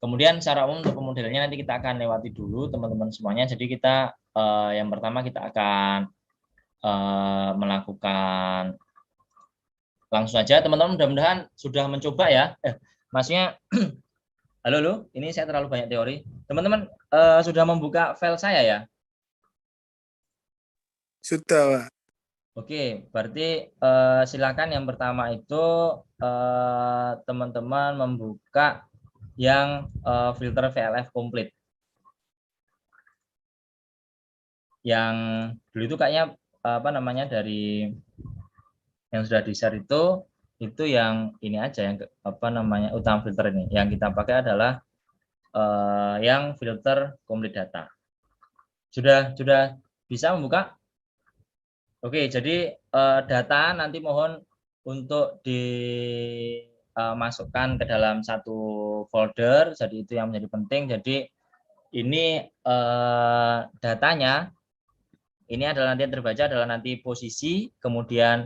Kemudian secara umum untuk pemodelannya nanti kita akan lewati dulu teman-teman semuanya. Jadi kita yang pertama kita akan melakukan langsung saja teman-teman, mudah-mudahan sudah mencoba ya. Maksudnya halo, ini saya terlalu banyak teori. Teman-teman sudah membuka file saya ya? Sudah, Pak. Oke, berarti silakan yang pertama itu teman-teman membuka yang filter VLF komplit. Yang dulu itu kayaknya apa namanya dari yang sudah di-share itu yang ini aja, yang apa namanya utama filter ini. Yang kita pakai adalah yang filter komplit data. Sudah bisa membuka? Oke, jadi data nanti mohon untuk dimasukkan ke dalam satu folder, jadi itu yang menjadi penting. Jadi ini datanya, ini adalah nanti yang terbaca adalah nanti posisi, kemudian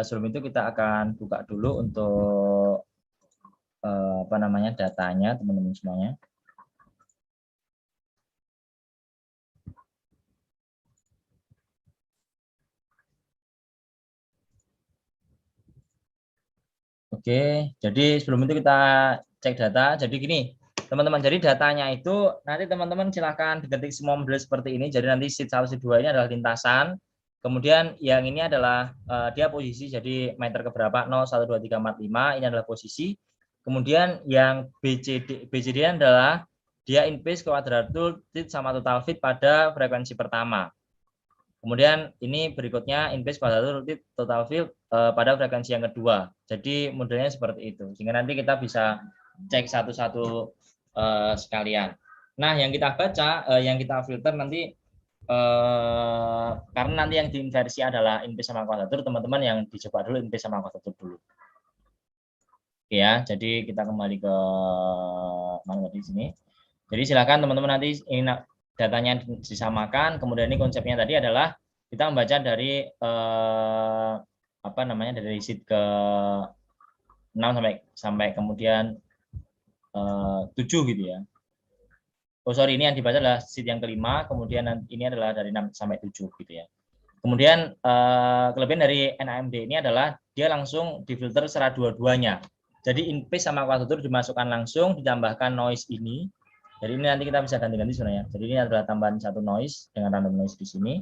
sebelum itu kita akan buka dulu untuk apa namanya datanya teman-teman semuanya. Oke, jadi sebelum itu kita cek data. Jadi gini, teman-teman, jadi datanya itu nanti teman-teman silahkan diketik semua model seperti ini. Jadi nanti sheet 1, sheet 2 ini adalah lintasan. Kemudian yang ini adalah dia posisi, jadi meter keberapa, 0, 1, 2, 3, 4, 5, ini adalah posisi. Kemudian yang BCD adalah dia in phase, kuadratur, tit, sama total fit pada frekuensi pertama. Kemudian ini berikutnya in phase, kuadratur, tit, total fit pada frekuensi yang kedua. Jadi modelnya seperti itu. Sehingga nanti kita bisa cek satu-satu sekalian. Nah, yang kita baca, yang kita filter nanti karena nanti yang diinversi adalah in phase sama kuadratur, teman-teman yang dicoba dulu in phase sama kuadratur dulu. Oke ya, jadi kita kembali ke mana di sini. Jadi silakan teman-teman nanti ini datanya disamakan. Kemudian ini konsepnya tadi adalah kita membaca dari apa namanya dari sheet ke 6 sampai kemudian 7 gitu ya. Oh sorry, ini yang dibaca adalah sheet yang kelima, kemudian ini adalah dari 6 sampai 7 gitu ya. Kemudian kelebihan dari NAMD ini adalah dia langsung difilter secara dua-duanya. Jadi in phase sama kuadratur dimasukkan langsung, ditambahkan noise ini. Jadi ini nanti kita bisa ganti-ganti sebenarnya. Jadi ini adalah tambahan satu noise dengan random noise di sini.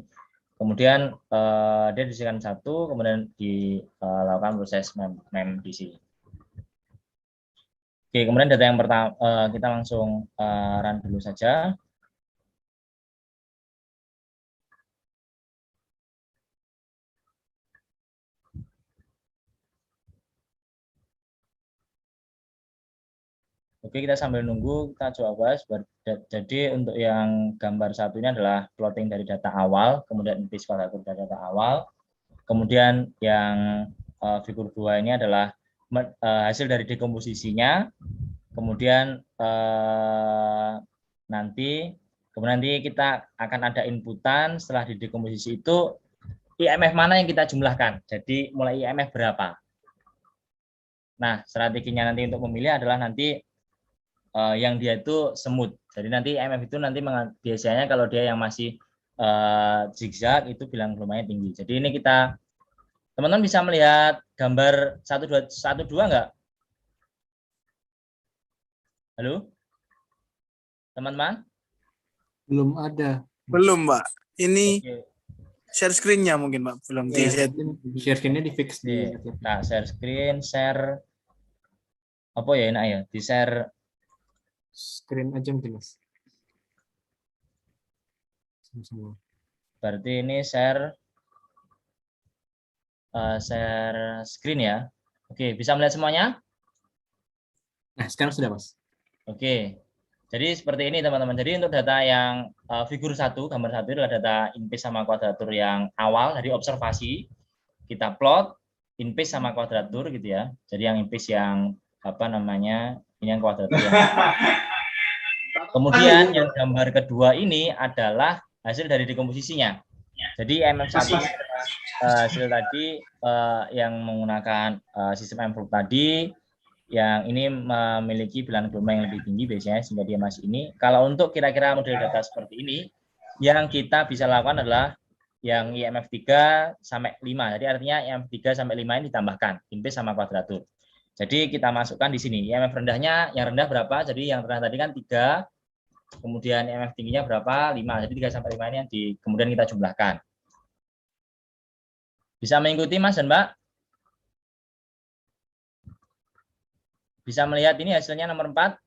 Kemudian dia disediakan satu, kemudian dilakukan proses mem di sini. Oke, kemudian data yang pertama kita langsung run dulu saja. Oke, kita sambil nunggu, kita coba bahas. Jadi untuk yang gambar satu ini adalah plotting dari data awal, kemudian in phase kuadratur dari data awal. Kemudian yang figur 2 ini adalah hasil dari dekomposisinya. Kemudian nanti kita akan ada inputan setelah didekomposisi itu IMF mana yang kita jumlahkan. Jadi mulai IMF berapa. Nah, strateginya nanti untuk memilih adalah nanti yang dia itu semut. Jadi nanti IMF itu nanti biasanya kalau dia yang masih zigzag itu bilang volumenya tinggi. Jadi ini kita teman-teman bisa melihat gambar 12 enggak? Halo? Teman-teman? Belum ada. Belum, Pak. Ini Oke. share screen-nya mungkin Pak, belum di set. Share screen-nya di fix di. Nah, share screen, share apa ya enak ya? Di share Screen aja mungkin Mas. Sama-sama. berarti ini share share screen ya. Oke, bisa melihat semuanya? Nah, sekarang sudah Mas. Oke. Jadi seperti ini teman-teman. Jadi untuk data yang figur 1, gambar 1 adalah data in-phase sama kuadratur yang awal dari observasi. Kita plot in-phase sama kuadratur gitu ya. Jadi yang in-phase yang apa namanya? Ini yang kuadratur yang. Kemudian yang gambar kedua ini adalah hasil dari dekomposisinya. Jadi MM1 hasil tadi yang menggunakan sistem M-Flow tadi, yang ini memiliki bilangan gelombang yang lebih tinggi biasanya sehingga dia masih ini. Kalau untuk kira-kira model data seperti ini, yang kita bisa lakukan adalah yang IMF 3 sampai 5. Jadi artinya IMF 3 sampai 5 ini ditambahkan in-phase sama kuadratur. Jadi kita masukkan di sini. IMF rendahnya, yang rendah berapa? Jadi yang rendah tadi kan 3, kemudian IMF tingginya berapa? 5. Jadi 3 sampai 5 ini yang kemudian kita jumlahkan. Bisa mengikuti Mas dan Mbak? Bisa melihat ini hasilnya nomor 4,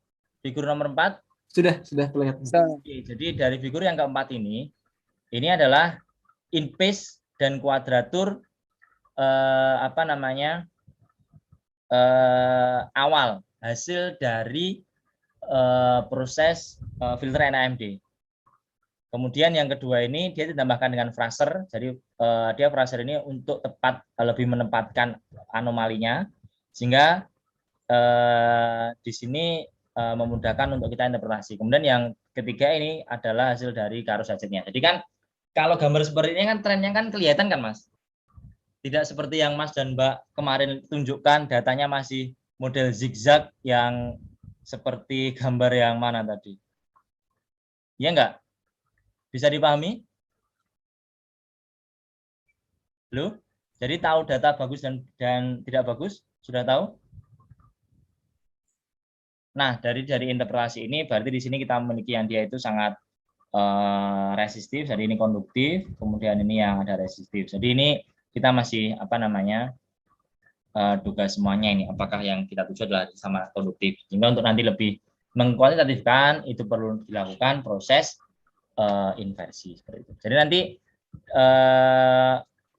figur nomor 4? Sudah terlihat. Oke, jadi dari figur yang keempat ini adalah in-phase dan kuadratur apa namanya awal hasil dari proses filter NAMD. Kemudian yang kedua ini dia ditambahkan dengan Fraser, jadi dia Fraser ini untuk tepat lebih menempatkan anomalinya, sehingga di sini memudahkan untuk kita interpretasi. Kemudian yang ketiga ini adalah hasil dari Karus Sajeknya. Jadi kan kalau gambar seperti ini kan trennya kan kelihatan kan Mas? Tidak seperti yang Mas dan Mbak kemarin tunjukkan datanya masih model zigzag yang seperti gambar yang mana tadi? Iya enggak? Bisa dipahami? Loh? Jadi tahu data bagus dan tidak bagus? Sudah tahu? Nah, dari interpretasi ini berarti di sini kita memiliki yang dia itu sangat resistif, jadi ini konduktif, kemudian ini yang ada resistif. Jadi ini kita masih apa namanya duga semuanya ini apakah yang kita tuju adalah sama konduktif. Sehingga untuk nanti lebih mengkuantitatifkan itu perlu dilakukan proses inversi seperti itu. Jadi nanti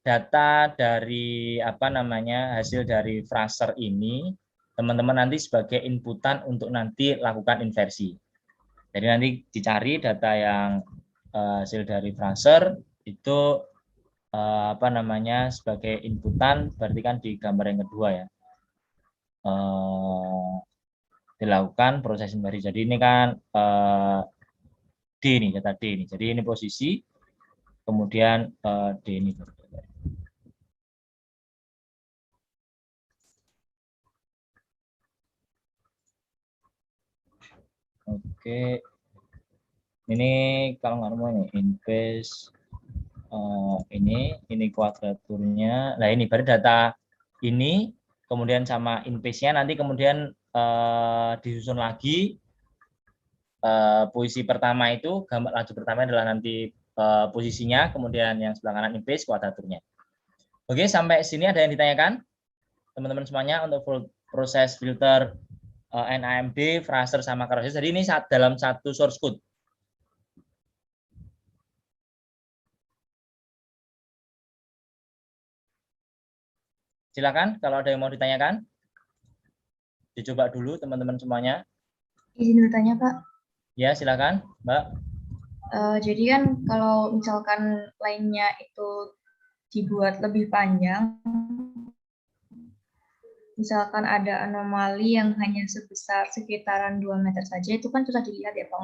data dari apa namanya hasil dari Fraser ini teman-teman nanti sebagai inputan untuk nanti lakukan inversi. Jadi nanti dicari data yang hasil dari Fraser itu apa namanya sebagai inputan, berarti kan di gambar yang kedua ya dilakukan proses inversi. Jadi ini kan D ini data D ini. Jadi ini posisi, kemudian D ini. Oke, ini kalau nggak mau ini inverse ini kuadraturnya. Nah ini berarti data ini kemudian sama inverse-nya nanti kemudian disusun lagi posisi pertama itu gambar laju pertama adalah nanti posisinya, kemudian yang sebelah kanan inverse kuadraturnya. Oke, sampai sini ada yang ditanyakan teman-teman semuanya untuk proses filter NAMD, Fraser sama Karus. Jadi ini dalam satu source code. Silakan kalau ada yang mau ditanyakan. Dicoba dulu teman-teman semuanya. Izin bertanya Pak. Ya silakan Mbak. Jadi kan kalau misalkan line-nya itu dibuat lebih panjang, misalkan ada anomali yang hanya sebesar sekitaran 2 meter saja, itu kan susah dilihat ya Pak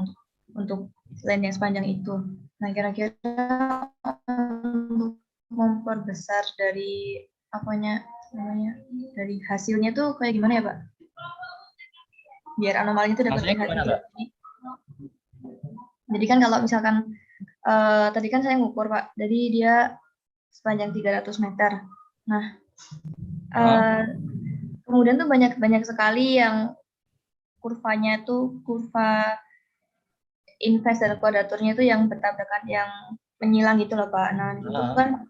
untuk line yang sepanjang itu. Nah kira-kira untuk memperbesar dari dari hasilnya tuh kayak gimana ya Pak? Biar anomalinya itu dapat terlihat. Jadi kan kalau misalkan tadi kan saya ngukur Pak, jadi dia sepanjang 300 meter. Nah, kemudian tuh banyak sekali yang kurva inverse dan kuadraturnya itu yang bertabrakan, yang menyilang gitu loh Pak. Nah itu kan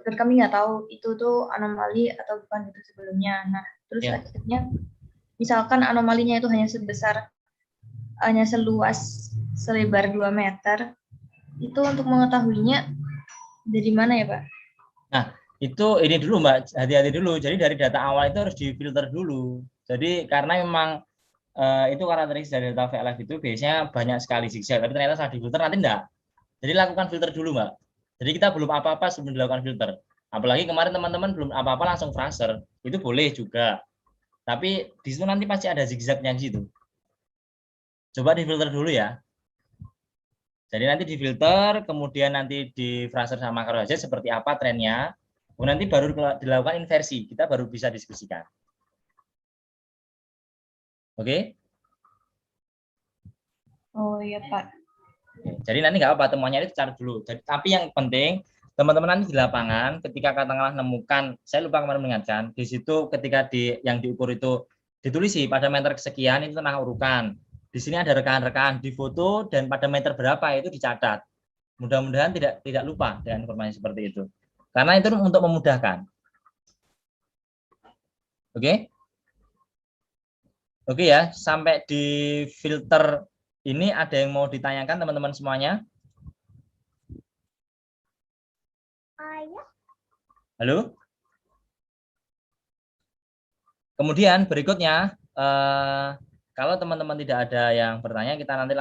kami nggak tahu itu tuh anomali atau bukan gitu sebelumnya. Nah terus Ya. akhirnya misalkan anomalinya itu hanya seluas selebar 2 meter, itu untuk mengetahuinya dari mana ya Pak? Nah, itu ini dulu Mbak, hati-hati dulu. Jadi dari data awal itu harus difilter dulu. Jadi karena memang itu karakteristik dari data VLF itu biasanya banyak sekali zigzag, tapi ternyata saat difilter nanti enggak. Jadi lakukan filter dulu Mbak. Jadi kita belum apa-apa sebelum dilakukan filter. Apalagi kemarin teman-teman belum apa-apa langsung fraser, itu boleh juga. Tapi di situ nanti pasti ada zigzagnya di situ. Coba difilter dulu ya. Jadi nanti difilter, kemudian nanti di fraser sama ColorHZ seperti apa trennya, kemudian nanti baru dilakukan inversi, kita baru bisa diskusikan. Oke? Oh iya Pak. Jadi nanti nggak apa-apa, temuannya itu cari dulu. Tapi yang penting, teman-teman nanti di lapangan, ketika katakanlah menemukan, saya lupa kemarin mengingatkan, di situ ketika yang diukur itu ditulisi pada meter kesekian itu tentang urukan. Di sini ada rekan-rekan di foto dan pada meter berapa itu dicatat. Mudah-mudahan tidak lupa dengan informasi seperti itu. Karena itu untuk memudahkan. Oke? Oke ya, sampai di filter ini ada yang mau ditanyakan teman-teman semuanya? Halo? Kemudian berikutnya, kalau teman-teman tidak ada yang bertanya, kita nanti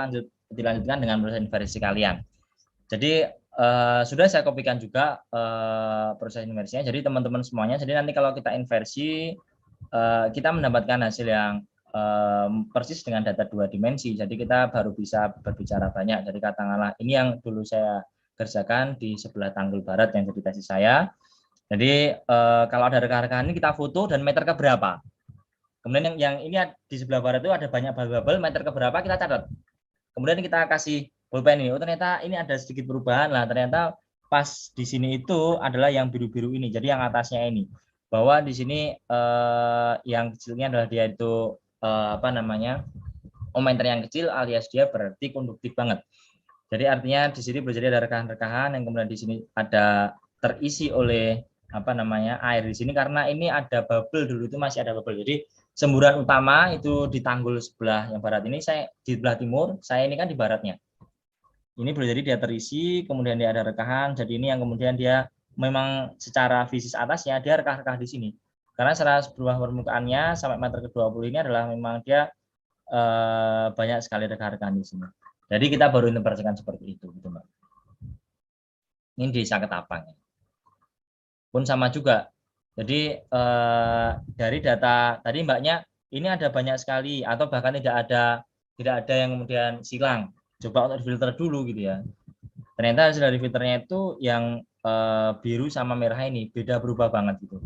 dilanjutkan dengan proses inversi kalian. Jadi sudah saya kopikan juga proses inversinya. Jadi teman-teman semuanya, jadi nanti kalau kita inversi, kita mendapatkan hasil yang persis dengan data 2 dimensi. Jadi kita baru bisa berbicara banyak. Jadi katakanlah ini yang dulu saya kerjakan di sebelah Tanggul Barat yang jadi tesis saya. Jadi kalau ada rekan-rekan ini kita foto dan meter ke berapa. Kemudian yang ini di sebelah barat itu ada banyak bubble, meter ke berapa kita catat. Kemudian kita kasih pulpen ini. Oh ternyata ini ada sedikit perubahan lah. Ternyata pas di sini itu adalah yang biru-biru ini. Jadi yang atasnya ini. Bahwa di sini yang kecilnya adalah dia itu meter yang kecil alias dia berarti konduktif banget. Jadi artinya di sini boleh jadi ada rekan-rekan yang kemudian di sini ada terisi oleh air di sini karena ini ada bubble dulu itu masih ada bubble. Jadi semburan utama itu di Tanggul sebelah yang barat ini, saya di sebelah timur, saya ini kan di baratnya. Ini boleh jadi dia terisi, kemudian dia ada rekahan. Jadi ini yang kemudian dia memang secara fisis atasnya dia rekah-rekah di sini. Karena secara berubah permukaannya sampai meter ke-20 ini adalah memang dia banyak sekali rekah-rekahan di sini. Jadi kita baru interpretasikan seperti itu, gitu Mbak. Ini di desa Ketapang. Pun sama juga. Jadi dari data tadi Mbaknya ini ada banyak sekali atau bahkan tidak ada yang kemudian silang. Coba untuk filter dulu gitu ya. Ternyata hasil dari filternya itu yang biru sama merah ini beda berubah banget gitu.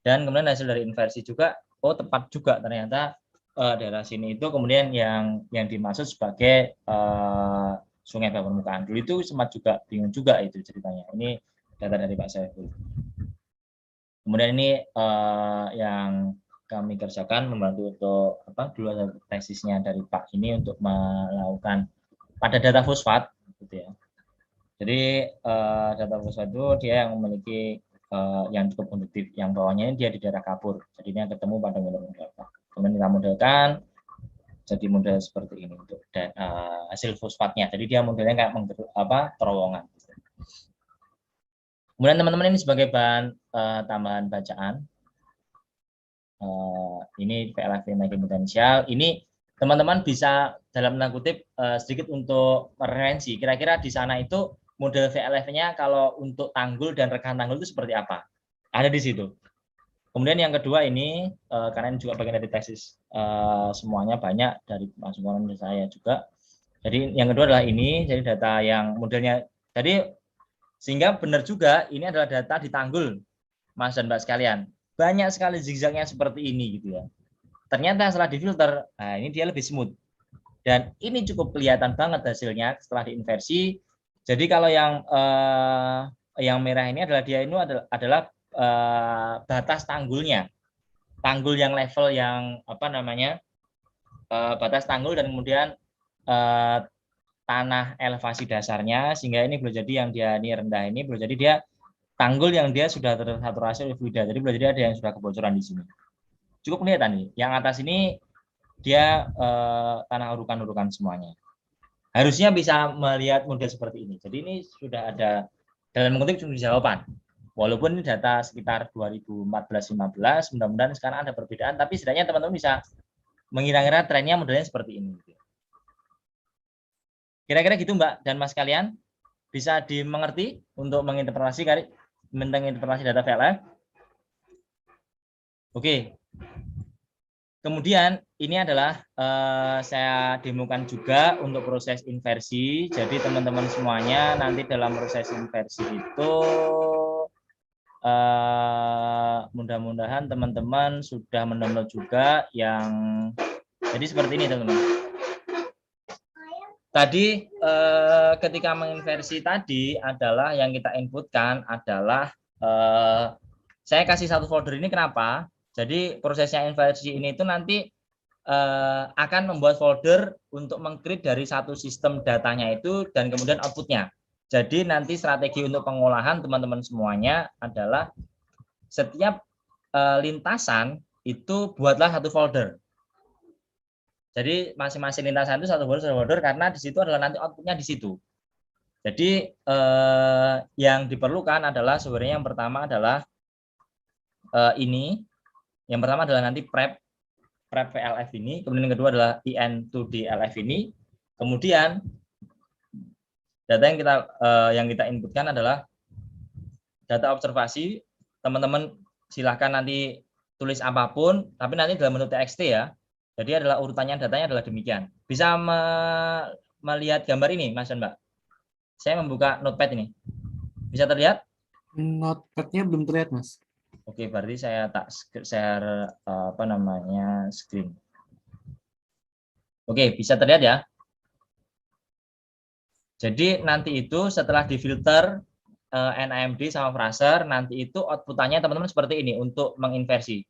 Dan kemudian hasil dari inversi juga, oh tepat juga ternyata daerah sini itu kemudian yang dimaksud sebagai sungai bawah permukaan. Dulu itu sempat juga bingung juga itu ceritanya. Ini data dari Pak Saiful. Kemudian ini yang kami kerjakan membantu untuk dulu ada tesisnya dari Pak ini untuk melakukan pada data fosfat gitu ya. Jadi data fosfat itu dia yang memiliki yang cukup konduktif, yang bawahnya ini dia di daerah kapur. Jadi ini yang ketemu pada model berapa. Kemudian kita modelkan jadi model seperti ini untuk hasil fosfatnya. Jadi dia modelnya kayak terowongan. Kemudian teman-teman ini sebagai bahan tambahan bacaan. Ini VLF making potensial. Ini teman-teman bisa dalam tanda kutip sedikit untuk referensi. Kira-kira di sana itu model VLF-nya kalau untuk tanggul dan rekan tanggul itu seperti apa? Ada di situ. Kemudian yang kedua ini karena ini juga bagian dari tesis semuanya banyak dari masukan dari saya juga. Jadi yang kedua adalah ini, jadi data yang modelnya. Jadi sehingga benar juga ini adalah data di tanggul, Mas dan Mbak sekalian. Banyak sekali zigzagnya seperti ini gitu ya. Ternyata setelah difilter, nah ini dia lebih smooth. Dan ini cukup kelihatan banget hasilnya setelah diinversi. Jadi kalau yang merah ini adalah dia ini adalah batas tanggulnya. Tanggul yang level yang batas tanggul dan kemudian tanah elevasi dasarnya, sehingga ini boleh jadi yang dia ini rendah ini boleh jadi dia tanggul yang dia sudah tersaturasi oleh fluida. Jadi boleh jadi ada yang sudah kebocoran di sini. Cukup kelihatan nih. Yang atas ini dia tanah urukan-urukan semuanya. Harusnya bisa melihat model seperti ini. Jadi ini sudah ada dalam mengutip jawaban. Walaupun ini data sekitar 2014-15, mudah-mudahan sekarang ada perbedaan, tapi setidaknya teman-teman bisa mengira-ngira trennya modelnya seperti ini. Kira-kira gitu Mbak dan Mas kalian, bisa dimengerti untuk menginterpretasi data VLF? Oke. Kemudian ini adalah saya demokan juga untuk proses inversi. Jadi teman-teman semuanya nanti dalam proses inversi itu mudah-mudahan teman-teman sudah mendownload juga yang jadi seperti ini teman-teman. Tadi ketika menginversi tadi adalah yang kita inputkan adalah saya kasih satu folder ini kenapa? Jadi prosesnya inversi ini itu nanti akan membuat folder untuk meng-create dari satu sistem datanya itu dan kemudian outputnya. Jadi nanti strategi untuk pengolahan teman-teman semuanya adalah setiap lintasan itu buatlah satu folder. Jadi masing-masing lintasan itu satu folder karena di situ adalah nanti outputnya di situ. Jadi yang diperlukan adalah sebenarnya yang pertama adalah ini. Yang pertama adalah nanti prep VLF ini, kemudian yang kedua adalah IN2DLF ini. Kemudian data yang kita inputkan adalah data observasi. Teman-teman silahkan nanti tulis apapun, tapi nanti dalam bentuk TXT ya. Jadi adalah urutannya datanya adalah demikian. Bisa melihat gambar ini, Mas dan Mbak. Saya membuka notepad ini. Bisa terlihat? Notepad-nya belum terlihat, Mas. Oke, berarti saya tak share screen. Oke, bisa terlihat ya. Jadi nanti itu setelah difilter NAMD sama Fraser, nanti itu outputannya teman-teman seperti ini untuk menginversi.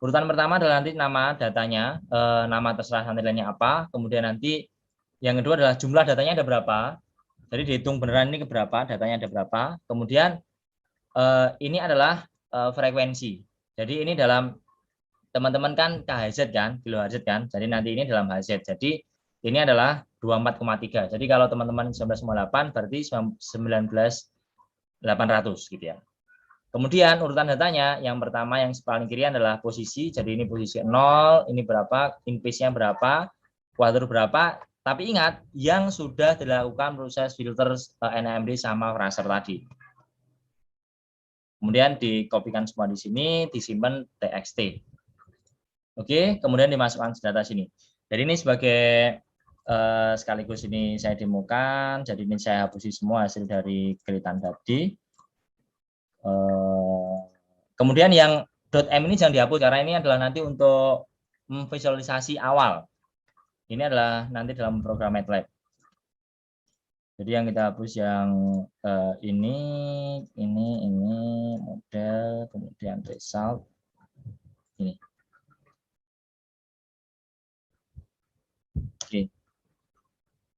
Urutan pertama adalah nanti nama datanya, nama terserah nilainya apa, kemudian nanti yang kedua adalah jumlah datanya ada berapa. Jadi dihitung beneran ini berapa, datanya ada berapa. Kemudian ini adalah frekuensi. Jadi ini dalam teman-teman kan KHZ kan, kilohertz kan. Jadi nanti ini dalam HZ. Jadi ini adalah 24,3. Jadi kalau teman-teman 19,8 berarti 19.800 gitu ya. Kemudian urutan datanya yang pertama yang paling kiri adalah posisi. Jadi ini posisi 0, ini berapa, in phase-nya berapa, kuadratur berapa. Tapi ingat yang sudah dilakukan proses filter NAMD sama Fraser tadi. Kemudian dikopikan semua di sini, disimpan TXT. Oke, kemudian dimasukkan data sini. Jadi ini sebagai sekaligus ini saya demokan. Jadi ini saya hapusi semua hasil dari kelitan tadi. Kemudian yang .m ini jangan dihapus karena ini adalah nanti untuk memvisualisasi awal. Ini adalah nanti dalam program MATLAB. Jadi yang kita hapus yang ini model, kemudian result ini. Oke.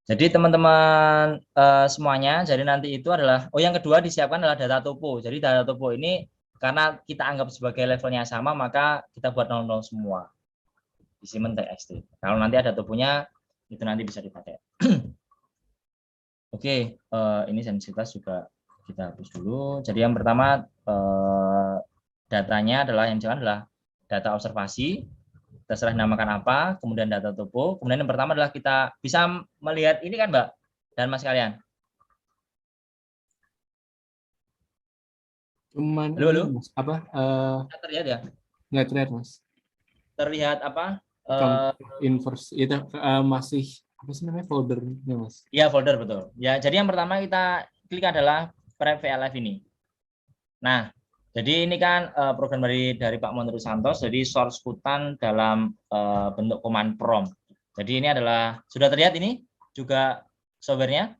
Jadi teman-teman semuanya, jadi nanti itu adalah yang kedua disiapkan adalah data topo. Jadi data topo ini karena kita anggap sebagai levelnya sama, maka kita buat 00 semua. Disimpan TXT. Kalau nanti ada toponya itu nanti bisa dipakai. Oke, ini sensitivitas juga kita hapus dulu. Jadi yang pertama datanya adalah yang jangan adalah data observasi, terserah namakan apa, kemudian data topo. Kemudian yang pertama adalah kita bisa melihat ini kan Mbak dan Mas kalian. Cuman Halo? Mas, apa? Terlihat ya? Nggak terlihat, Mas. Terlihat apa? Inverse itu masih apa sih namanya foldernya, Mas? Iya, folder betul. Ya, jadi yang pertama kita klik adalah prep VLF ini. Nah, jadi ini kan program dari Pak Monteru Santos, jadi source kutan dalam bentuk command prompt. Jadi ini adalah sudah terlihat ini juga softwarenya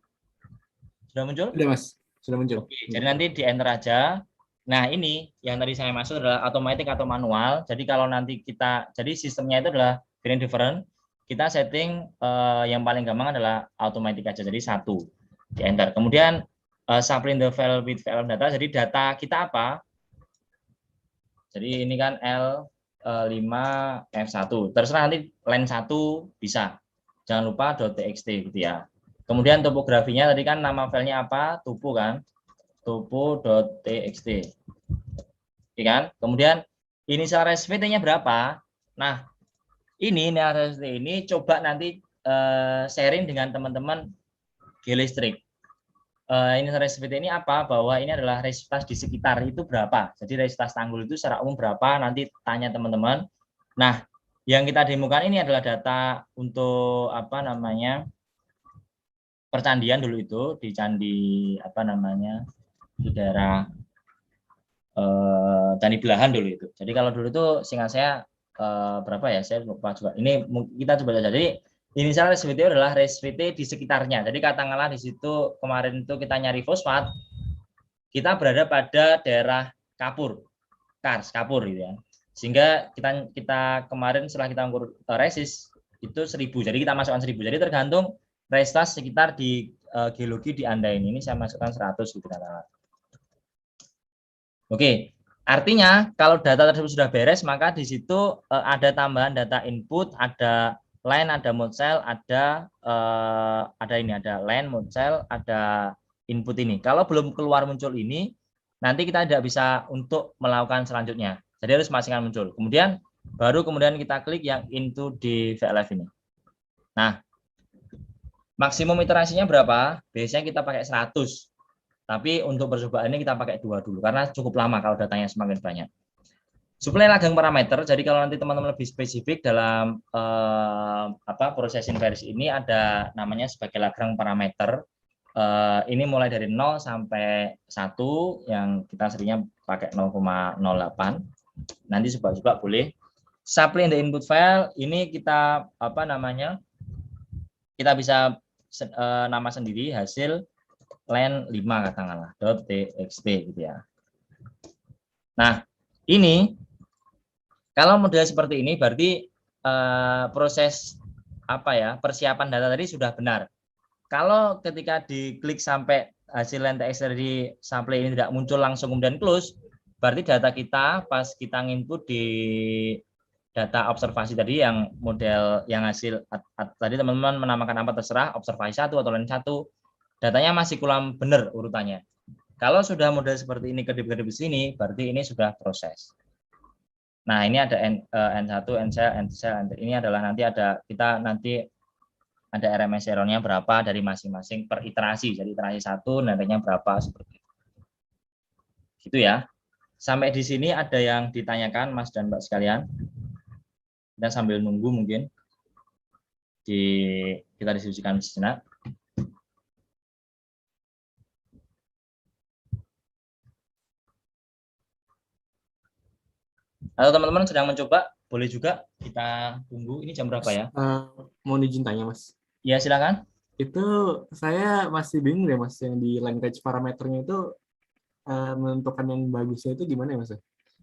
sudah muncul? Sudah, Mas. Sudah muncul. Oke, jadi nanti di enter aja. Nah, ini yang tadi saya maksud adalah automatic atau manual. Jadi kalau nanti kita, jadi sistemnya itu adalah green different. kita setting yang paling gampang adalah automatic aja, jadi 1 di enter. Kemudian supply the file with VLM data, jadi data kita apa? Jadi ini kan L5F1, terserah nanti line 1 bisa, jangan lupa .txt gitu ya. Kemudian topografinya tadi kan nama filenya apa? Topo kan, topo.txt, oke kan? Kemudian inisial RSVT-nya berapa? Nah, ini RSVT ini coba nanti sharing dengan teman-teman geolistrik. Ini RSVT ini apa? Bahwa ini adalah resistivitas di sekitar itu berapa. Jadi resistivitas tanggul itu secara umum berapa? Nanti tanya teman-teman. Nah, yang kita demokan ini adalah data untuk apa namanya percandian dulu itu di candi apa namanya di daerah Candi Belahan dulu itu. Jadi kalau dulu itu seingat saya berapa ya? Saya lupa juga. Ini kita coba saja. Jadi inisial RSVT adalah RSVT di sekitarnya. Jadi katakanlah di situ kemarin itu kita nyari fosfat, kita berada pada daerah Kapur gitu ya. Sehingga kita kemarin setelah kita ukur resist itu 1000. Jadi kita masukkan 1000. Jadi tergantung resistivitas sekitar di geologi di Anda ini. Ini saya masukkan 100 gitu katakanlah. Oke. Artinya kalau data tersebut sudah beres, maka di situ ada tambahan data input, ada line, ada mode cell, ada ini, ada line, mode cell, ada input ini. Kalau belum keluar muncul ini, nanti kita tidak bisa untuk melakukan selanjutnya. Jadi harus masingkan muncul. Kemudian baru kita klik yang into di VLF ini. Nah, maksimum iterasinya berapa? Biasanya kita pakai 100. Tapi untuk percobaan ini kita pakai 2 dulu karena cukup lama kalau datanya semakin banyak. Suplai lagang parameter. Jadi kalau nanti teman-teman lebih spesifik dalam proses inversi ini ada namanya sebagai lagang parameter. Ini mulai dari 0 sampai 1 yang kita seringnya pakai 0,08. Nanti coba boleh. Supply in the input file ini kita kita bisa nama sendiri hasil len 5 katakanlah .txt gitu ya. Nah, ini kalau model seperti ini berarti proses persiapan data tadi sudah benar. Kalau ketika diklik sampai hasil len txt dari supply ini tidak muncul langsung kemudian close, berarti data kita pas kita nginput di data observasi tadi yang model yang hasil tadi teman-teman menamakan apa terserah, observasi 1 atau len 1, datanya masih kurang benar urutannya. Kalau sudah model seperti ini kedip-kedip di sini, berarti ini sudah proses. Nah, ini ada N1, N-cell, N-cell, ini adalah nanti ada RMS error-nya berapa dari masing-masing per iterasi. Jadi iterasi 1 nantinya berapa seperti itu. Gitu ya. Sampai di sini ada yang ditanyakan Mas dan Mbak sekalian. Kita sambil nunggu mungkin kita diskusikan sejenak. Atau teman-teman sedang mencoba, boleh juga kita tunggu. Ini jam berapa ya? Mau izin tanya, Mas. Ya, silakan. Itu saya masih bingung deh, Mas, yang di language parameternya itu menentukan yang bagusnya itu gimana ya, Mas?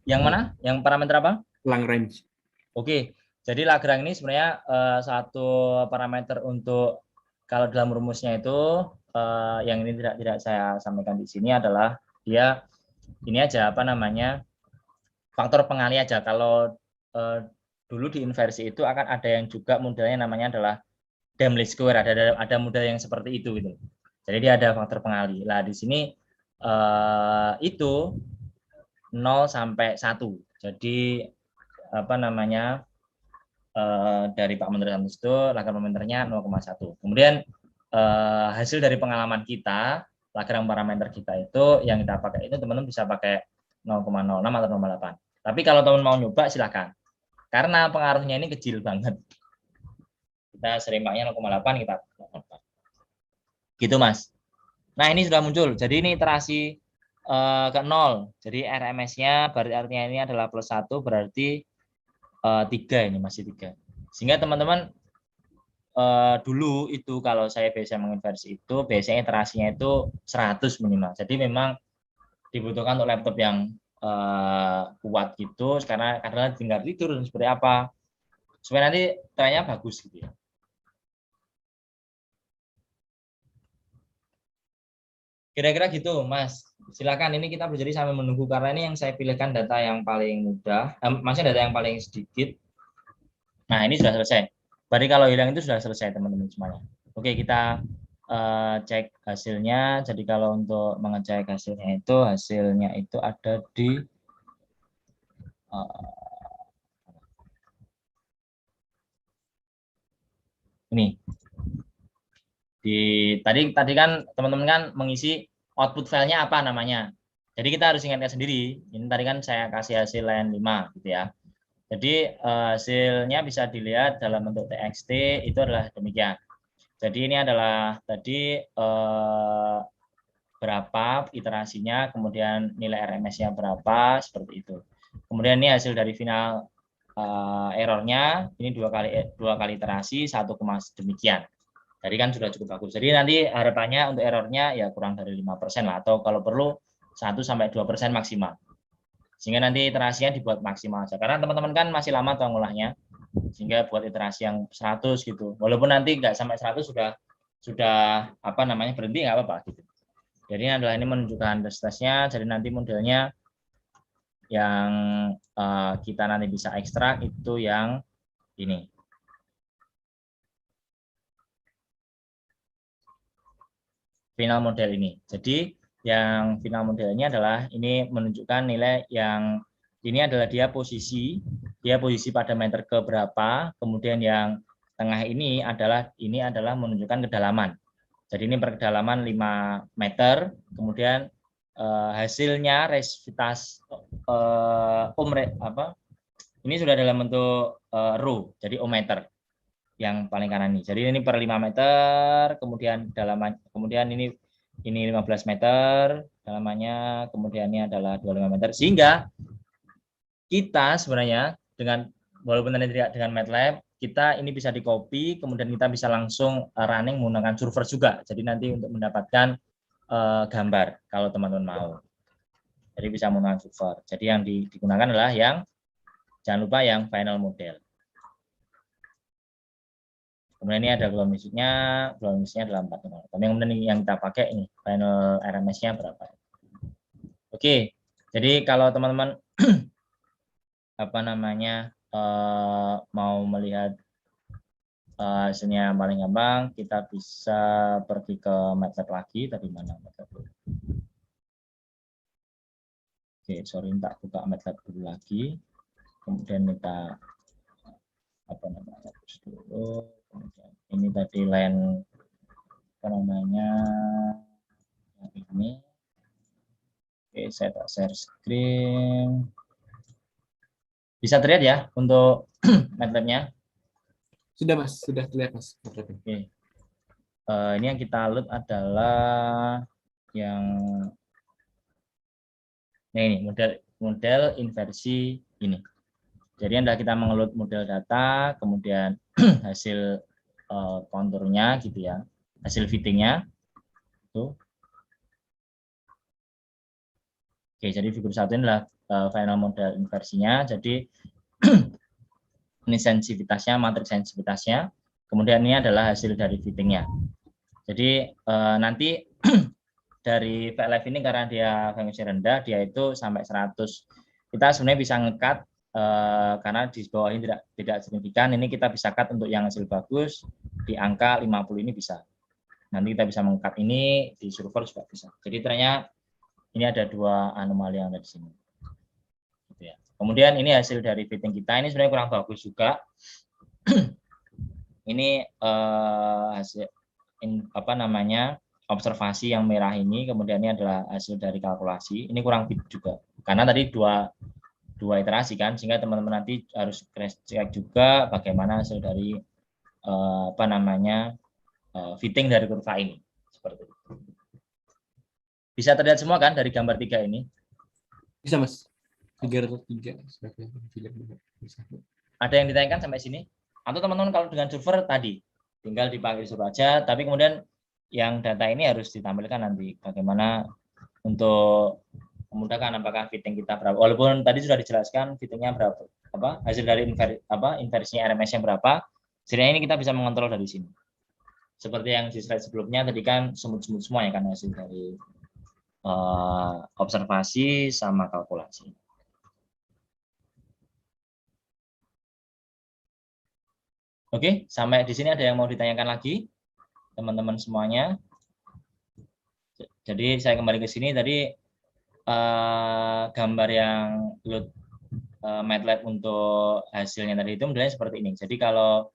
Yang mana? Yang parameter apa? Lagrange. Oke, jadi Lagrange ini sebenarnya satu parameter untuk kalau dalam rumusnya itu yang ini tidak saya sampaikan di sini adalah dia ini aja faktor pengali aja. Kalau dulu di inversi itu akan ada yang juga modelnya namanya adalah Dam-least square, ada model yang seperti itu gitu. Jadi dia ada faktor pengali. Lah di sini itu 0 sampai 1. Jadi dari Pak Menteri Santos itu Lagrange parameternya 0,1. Kemudian hasil dari pengalaman kita, Lagrange parameter kita itu yang kita pakai itu teman-teman bisa pakai 0,06 atau 0,8. Tapi kalau teman mau nyoba silakan. Karena pengaruhnya ini kecil banget. Kita sering pakainya 0,8 kita 0,8. Gitu, Mas. Nah, ini sudah muncul. Jadi ini iterasi ke 0. Jadi RMS-nya berarti artinya ini adalah plus 1 berarti 3 ini masih 3. Sehingga teman-teman dulu itu kalau saya biasa menginversi itu biasanya iterasinya itu 100 minimal. Jadi memang dibutuhkan untuk laptop yang kuat gitu karena tinggal tidur dan seperti apa. supaya nanti trennya bagus gitu ya. Kira-kira gitu, Mas. Silakan, ini kita berdiri sambil menunggu karena ini yang saya pilihkan data yang paling mudah, maksudnya data yang paling sedikit. Nah, ini sudah selesai. Berarti kalau hilang itu sudah selesai, teman-teman semuanya. Oke, kita cek hasilnya. Jadi kalau untuk mengecek hasilnya itu ada di ini. Tadi kan teman-teman kan mengisi output filenya apa namanya. Jadi kita harus ingatkan sendiri. Ini tadi kan saya kasih hasil line 5 gitu ya. Jadi hasilnya bisa dilihat dalam bentuk txt itu adalah demikian. Jadi ini adalah tadi berapa iterasinya, kemudian nilai RMS-nya berapa, seperti itu. Kemudian ini hasil dari final errornya, ini dua kali iterasi, 1, demikian. Jadi kan sudah cukup bagus. Jadi nanti harapannya untuk errornya ya kurang dari 5% lah, atau kalau perlu 1-2% maksimal. Sehingga nanti iterasinya dibuat maksimal aja. Karena teman-teman kan masih lama tuh ngolahnya, sehingga buat iterasi yang 100 gitu. Walaupun nanti nggak sampai 100 sudah apa namanya berhenti nggak apa-apa gitu. Jadi ini menunjukkan tesnya. Jadi nanti modelnya yang kita nanti bisa ekstrak itu yang ini. Final model ini. Jadi yang final modelnya adalah ini menunjukkan nilai yang ini adalah dia posisi pada meter ke berapa, kemudian yang tengah ini adalah menunjukkan kedalaman. Jadi ini perkedalaman 5 meter, kemudian hasilnya resivitas ini sudah dalam bentuk row, jadi ohmmeter yang paling kanan ini. Jadi ini per 5 meter, kemudian dalaman, kemudian ini 15 meter dalamannya, kemudian ini adalah 25 meter. Sehingga kita sebenarnya dengan walaupun nanti tidak dengan MATLAB, kita ini bisa di-copy, kemudian kita bisa langsung running menggunakan server juga. Jadi nanti untuk mendapatkan gambar kalau teman-teman mau. Jadi bisa menggunakan server. Jadi yang digunakan adalah yang jangan lupa yang final model. Kemudian ini ada glow music-nya adalah 4. Tapi kemudian yang kita pakai ini final RMS-nya berapa. Oke, jadi kalau teman-teman apa namanya mau melihat hasilnya paling gampang, kita bisa pergi ke MATLAB lagi. Tadi mana MATLAB? Oke, sorry, tak buka MATLAB dulu lagi. Kemudian kita apa namanya dulu. Kemudian ini tadi line apa namanya yang ini. Oke, saya tak share screen. Bisa terlihat ya untuk MATLAB-nya? Sudah Mas, sudah terlihat Mas. Oke. Ini yang kita load adalah yang ini model inversi ini. Jadi adalah kita mengeload model data, kemudian hasil konturnya gitu ya, hasil fittingnya. Tuh. Oke, jadi figur 1 ini adalah final model inversinya. Jadi ini sensitivitasnya, matriks sensitivitasnya. Kemudian ini adalah hasil dari fittingnya. Jadi nanti dari VLF ini karena dia frekuensi rendah, dia itu sampai 100. Kita sebenarnya bisa nge-cut karena di bawah ini tidak signifikan. Ini kita bisa cut untuk yang hasil bagus di angka 50 ini bisa. Nanti kita bisa meng-cut ini di server juga bisa. Jadi ternyata ini ada 2 anomali yang ada di sini. Gitu ya. Kemudian ini hasil dari fitting kita, ini sebenarnya kurang bagus juga. Ini hasil apa namanya observasi yang merah ini, kemudian ini adalah hasil dari kalkulasi. Ini kurang fit juga karena tadi dua iterasi kan, sehingga teman-teman nanti harus cross check juga bagaimana hasil dari apa namanya fitting dari kurva ini. Seperti itu. Bisa terlihat semua kan dari gambar 3 ini? Bisa Mas. Figur 3. Ada yang ditanyakan sampai sini? Atau teman-teman kalau dengan server tadi tinggal dipanggil server aja, tapi kemudian yang data ini harus ditampilkan nanti bagaimana untuk memudahkan apakah fitting kita berapa. Walaupun tadi sudah dijelaskan fittingnya berapa hasil dari inversinya RMS-nya berapa. Setidaknya ini kita bisa mengontrol dari sini. Seperti yang di slide sebelumnya tadi kan semut-semut semua ya kan hasil dari observasi sama kalkulasi. Oke, sampai di sini ada yang mau ditanyakan lagi, teman-teman semuanya. Jadi saya kembali ke sini tadi gambar yang load MATLAB untuk hasilnya tadi itu modelnya seperti ini. Jadi kalau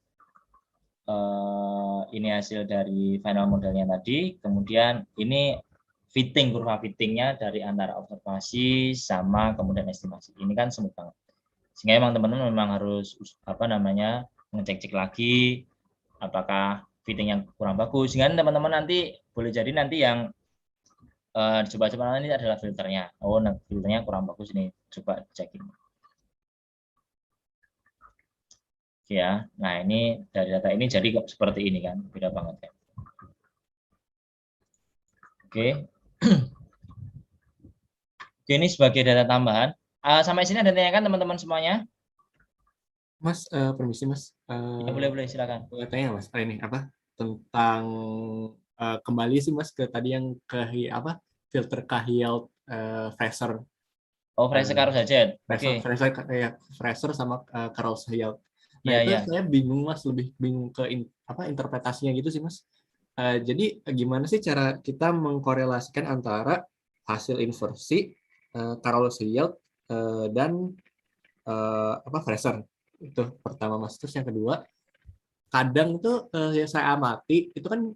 ini hasil dari final modelnya tadi, kemudian ini fitting, kurva fittingnya dari antara observasi sama kemudian estimasi. Ini kan semut banget. Sehingga emang teman-teman memang harus ngecek-cek lagi apakah fitting yang kurang bagus. Sehingga teman-teman nanti boleh jadi nanti yang coba-coba ini adalah filternya. Oh, nah, filternya kurang bagus ini. Coba cek ini. Oke ya. Nah, ini dari data ini jadi seperti ini kan. Beda banget kan. Oke. Oke, ini sebagai data tambahan. Sampai sini ada tanyakan teman-teman semuanya? Mas, permisi Mas. Ya, boleh silakan. Boleh tanya Mas, ini apa tentang kembali sih Mas ke tadi yang filter Cahill Fraser. Oh, Fraser Carusajet. Oke. Fraser sama Carusajet. Nah, Ya, itu ya. saya bingung Mas, lebih bingung ke interpretasinya gitu sih Mas. Jadi gimana sih cara kita mengkorelasikan antara hasil inversi Carusajet dan Fraser? Itu pertama Mas. Terus yang kedua, kadang tuh yang saya amati itu kan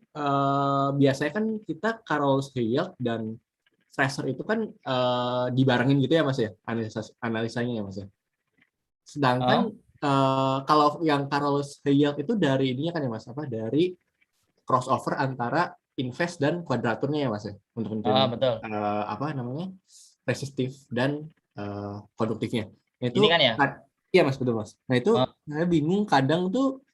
biasanya kan kita Carusajet dan Fraser itu kan dibarengin gitu ya Mas ya, analisanya ya Mas ya. Sedangkan kalau yang Carusajet itu dari ininya kan ya Mas, dari crossover antara invest dan kuadraturnya ya Mas ya, untuk betul. resistif dan konduktifnya. Itu Ini kan ya? Iya Mas, betul Mas. Nah itu saya bingung kadang tuh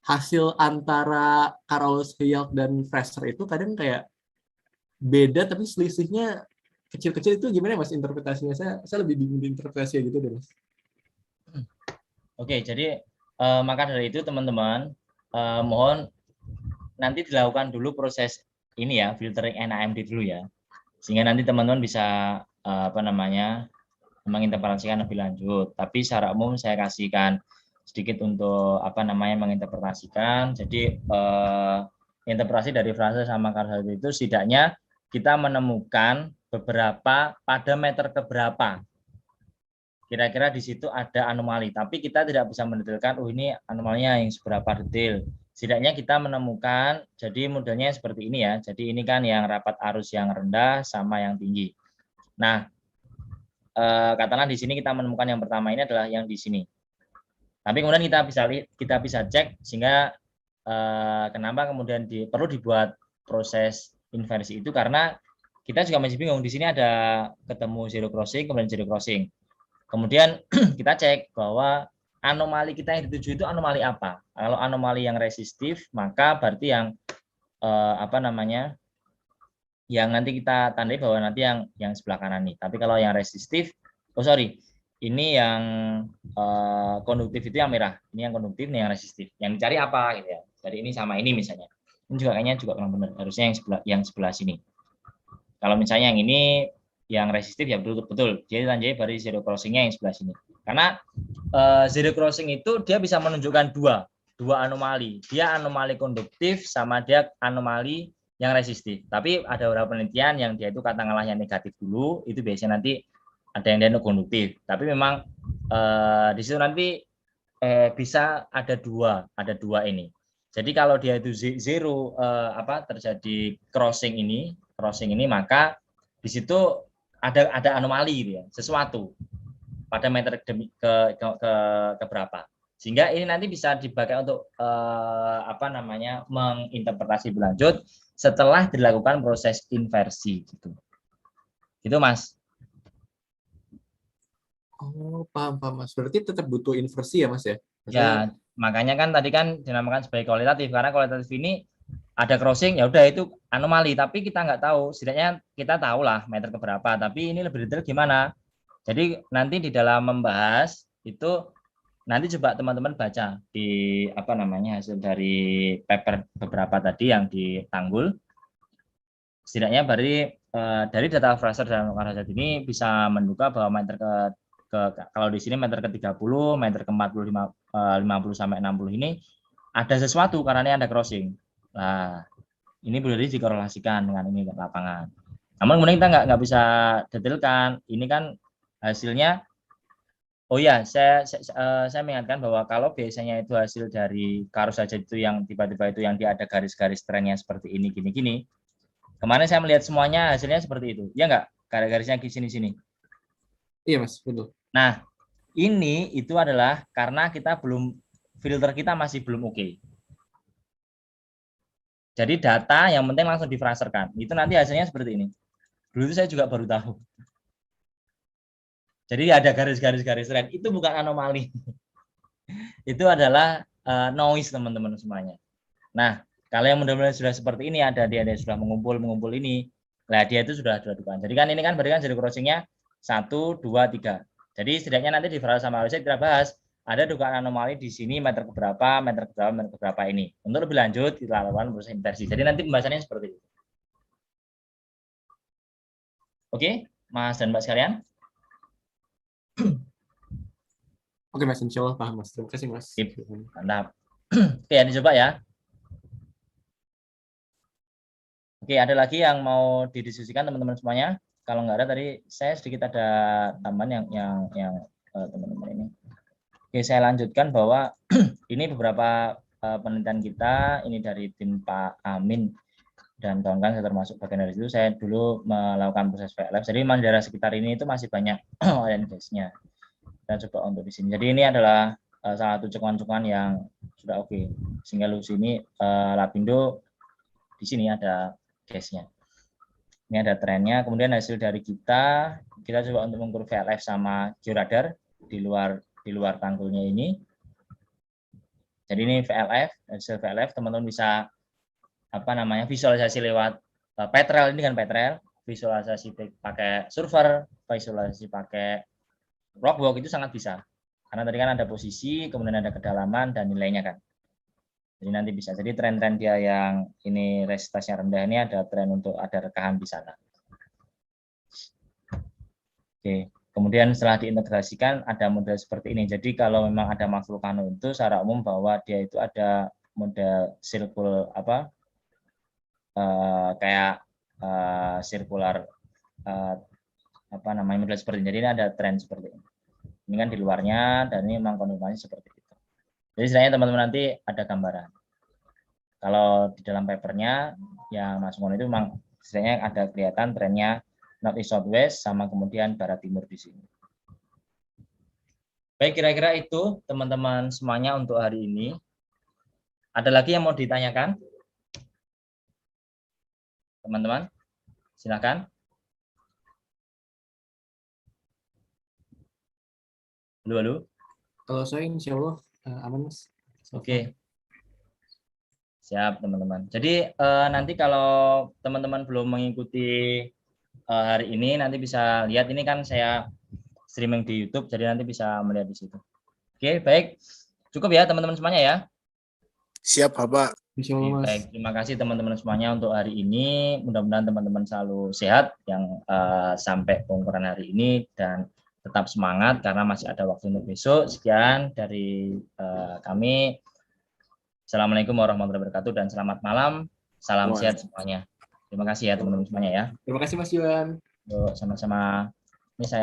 hasil antara Carusajet dan Fraser itu kadang kayak beda tapi selisihnya kecil-kecil. Itu gimana Mas interpretasinya? Saya lebih bingung di interpretasinya gitu deh Mas. Oke, jadi maka dari itu teman-teman mohon nanti dilakukan dulu proses ini ya, filtering NAMD dulu ya. Sehingga nanti teman-teman bisa menginterpretasikan lebih lanjut. Tapi secara umum saya kasihkan sedikit untuk menginterpretasikan. Jadi interpretasi dari Fraser sama Carusajet itu setidaknya kita menemukan beberapa pada meter keberapa. Kira-kira di situ ada anomali, tapi kita tidak bisa mendetailkan ini anomalinya yang seberapa detail. Setidaknya kita menemukan, jadi modelnya seperti ini ya. Jadi ini kan yang rapat arus yang rendah sama yang tinggi. Nah, katakanlah di sini kita menemukan yang pertama ini adalah yang di sini. Tapi kemudian kita bisa cek sehingga kenapa kemudian perlu dibuat proses inversi itu, karena kita juga masih bingung. Di sini ada ketemu zero crossing, kemudian zero crossing. Kemudian kita cek bahwa anomali kita yang dituju itu anomali apa. Kalau anomali yang resistif, maka berarti yang yang nanti kita tandai bahwa nanti yang sebelah kanan nih. Tapi kalau yang resistif, ini yang konduktif itu yang merah. Ini yang konduktif, ini yang resistif. Yang dicari apa gitu ya. Jadi ini sama ini misalnya. Ini juga kayaknya juga kurang benar. Harusnya yang sebelah sini. Kalau misalnya yang ini yang resistif ya betul. Jadi tandai dari zero crossing-nya yang sebelah sini. Karena zero crossing itu dia bisa menunjukkan dua anomali. Dia anomali konduktif sama dia anomali yang resistif. Tapi ada beberapa penelitian yang dia itu katakanlah yang negatif dulu, itu biasanya nanti ada yang dia konduktif. Tapi memang di situ nanti bisa ada dua ini. Jadi kalau dia itu zero terjadi crossing ini, maka di situ ada anomali gitu ya, sesuatu pada meter ke berapa. Sehingga ini nanti bisa dipakai untuk menginterpretasi berlanjut setelah dilakukan proses inversi gitu. Gitu Mas. Oh, paham Mas. Berarti tetap butuh inversi ya Mas ya? Ya, makanya kan tadi kan dinamakan sebagai kualitatif, karena kualitatif ini ada crossing ya udah itu anomali, tapi kita nggak tahu. Setidaknya kita tahu lah meter keberapa, tapi ini lebih detail gimana. Jadi nanti di dalam membahas itu nanti coba teman-teman baca di apa namanya hasil dari paper beberapa tadi yang di Tanggul. Setidaknya dari data Fraser dan Karhazat ini bisa menduga bahwa meter kalau di sini meter ke-30, meter ke-40, 50 sampai 60 ini ada sesuatu karena ini ada crossing. Nah, ini boleh dikorelasikan dengan ini ke lapangan. Namun kemudian kita nggak bisa detailkan. Ini kan hasilnya. Oh ya, saya mengingatkan bahwa kalau biasanya itu hasil dari Karus saja itu yang tiba-tiba itu yang dia ada garis-garis trennya seperti ini, gini-gini. Kemarin saya melihat semuanya hasilnya seperti itu. Ya nggak? Garis-garisnya di sini-sini. Iya Mas, betul. Nah, ini itu adalah karena kita filter kita masih belum oke. Jadi data yang penting langsung difraserkan. Itu nanti hasilnya seperti ini. Dulu itu saya juga baru tahu. Jadi ada garis-garis tren. Itu bukan anomali. Itu adalah noise teman-teman semuanya. Nah, kalau yang mudah-mudahan sudah seperti ini, ada dia sudah mengumpul ini, nah dia itu sudah dugaan. Jadi kan ini kan berarti kan jadi crossingnya 1, 2, 3. Jadi setidaknya nanti di Fraser sama Karhazat kita bahas ada dugaan anomali di sini meter keberapa ini. Untuk lebih lanjut kita lakukan proses inversi. Jadi nanti pembahasannya seperti itu. Oke, Mas dan Mbak sekalian. Oke Mas, insya Allah paham Mas. Terima kasih Mas. Mantap. Oke, dicoba ya. Oke, ada lagi yang mau didiskusikan teman-teman semuanya? Kalau nggak ada tadi saya sedikit ada tambahan yang teman-teman ini. Oke, saya lanjutkan bahwa ini beberapa penelitian kita ini dari tim Pak Amin dan kawan-kawan, saya termasuk bagian dari itu. Saya dulu melakukan proses VLF. Jadi memang daerah sekitar ini itu masih banyak oil and gas-nya. Kita coba untuk di sini. Jadi ini adalah salah satu cekungan-cekungan yang sudah oke. Sehingga lu sini Lapindo di sini ada gasnya. Ini ada trennya. Kemudian hasil dari kita coba untuk mengukur VLF sama georadar di luar tanggulnya ini. Jadi ini VLF, hasil VLF teman-teman bisa visualisasi lewat Petrel, ini kan Petrel, visualisasi pakai server, visualisasi pakai Rockbox itu sangat bisa. Karena tadi kan ada posisi, kemudian ada kedalaman dan nilainya kan. Jadi nanti bisa. Jadi tren-tren dia yang ini resistensinya rendah ini ada tren untuk ada rekahan di sana. Oke. Kemudian setelah diintegrasikan ada model seperti ini. Jadi kalau memang ada makhluk vulkano itu secara umum bahwa dia itu ada model sirkular model seperti ini. Jadi ini ada tren seperti ini. Ini kan di luarnya dan ini memang konfirmasi seperti itu. Jadi sebenarnya teman-teman nanti ada gambaran. Kalau di dalam papernya yang masuk itu memang sebenarnya ada kelihatan trennya north east southwest sama kemudian barat timur di sini. Baik, kira-kira itu teman-teman semuanya untuk hari ini. Ada lagi yang mau ditanyakan? Teman-teman, silakan. Halo. Kalau saya insya Allah aman Mas. Oke. Siap teman-teman. Jadi nanti kalau teman-teman belum mengikuti hari ini, nanti bisa lihat ini kan saya streaming di YouTube, jadi nanti bisa melihat di situ. Oke, baik. Cukup ya teman-teman semuanya ya. Siap Bapak. Insya Allah Mas. Baik, terima kasih teman-teman semuanya untuk hari ini. Mudah-mudahan teman-teman selalu sehat yang sampai pengukuran hari ini dan tetap semangat karena masih ada waktu untuk besok. Sekian dari kami. Assalamualaikum warahmatullahi wabarakatuh dan selamat malam. Salam sehat semuanya. Terima kasih ya teman-teman semuanya ya. Terima kasih Mas Yuan. Yuk, sama-sama. Ini saya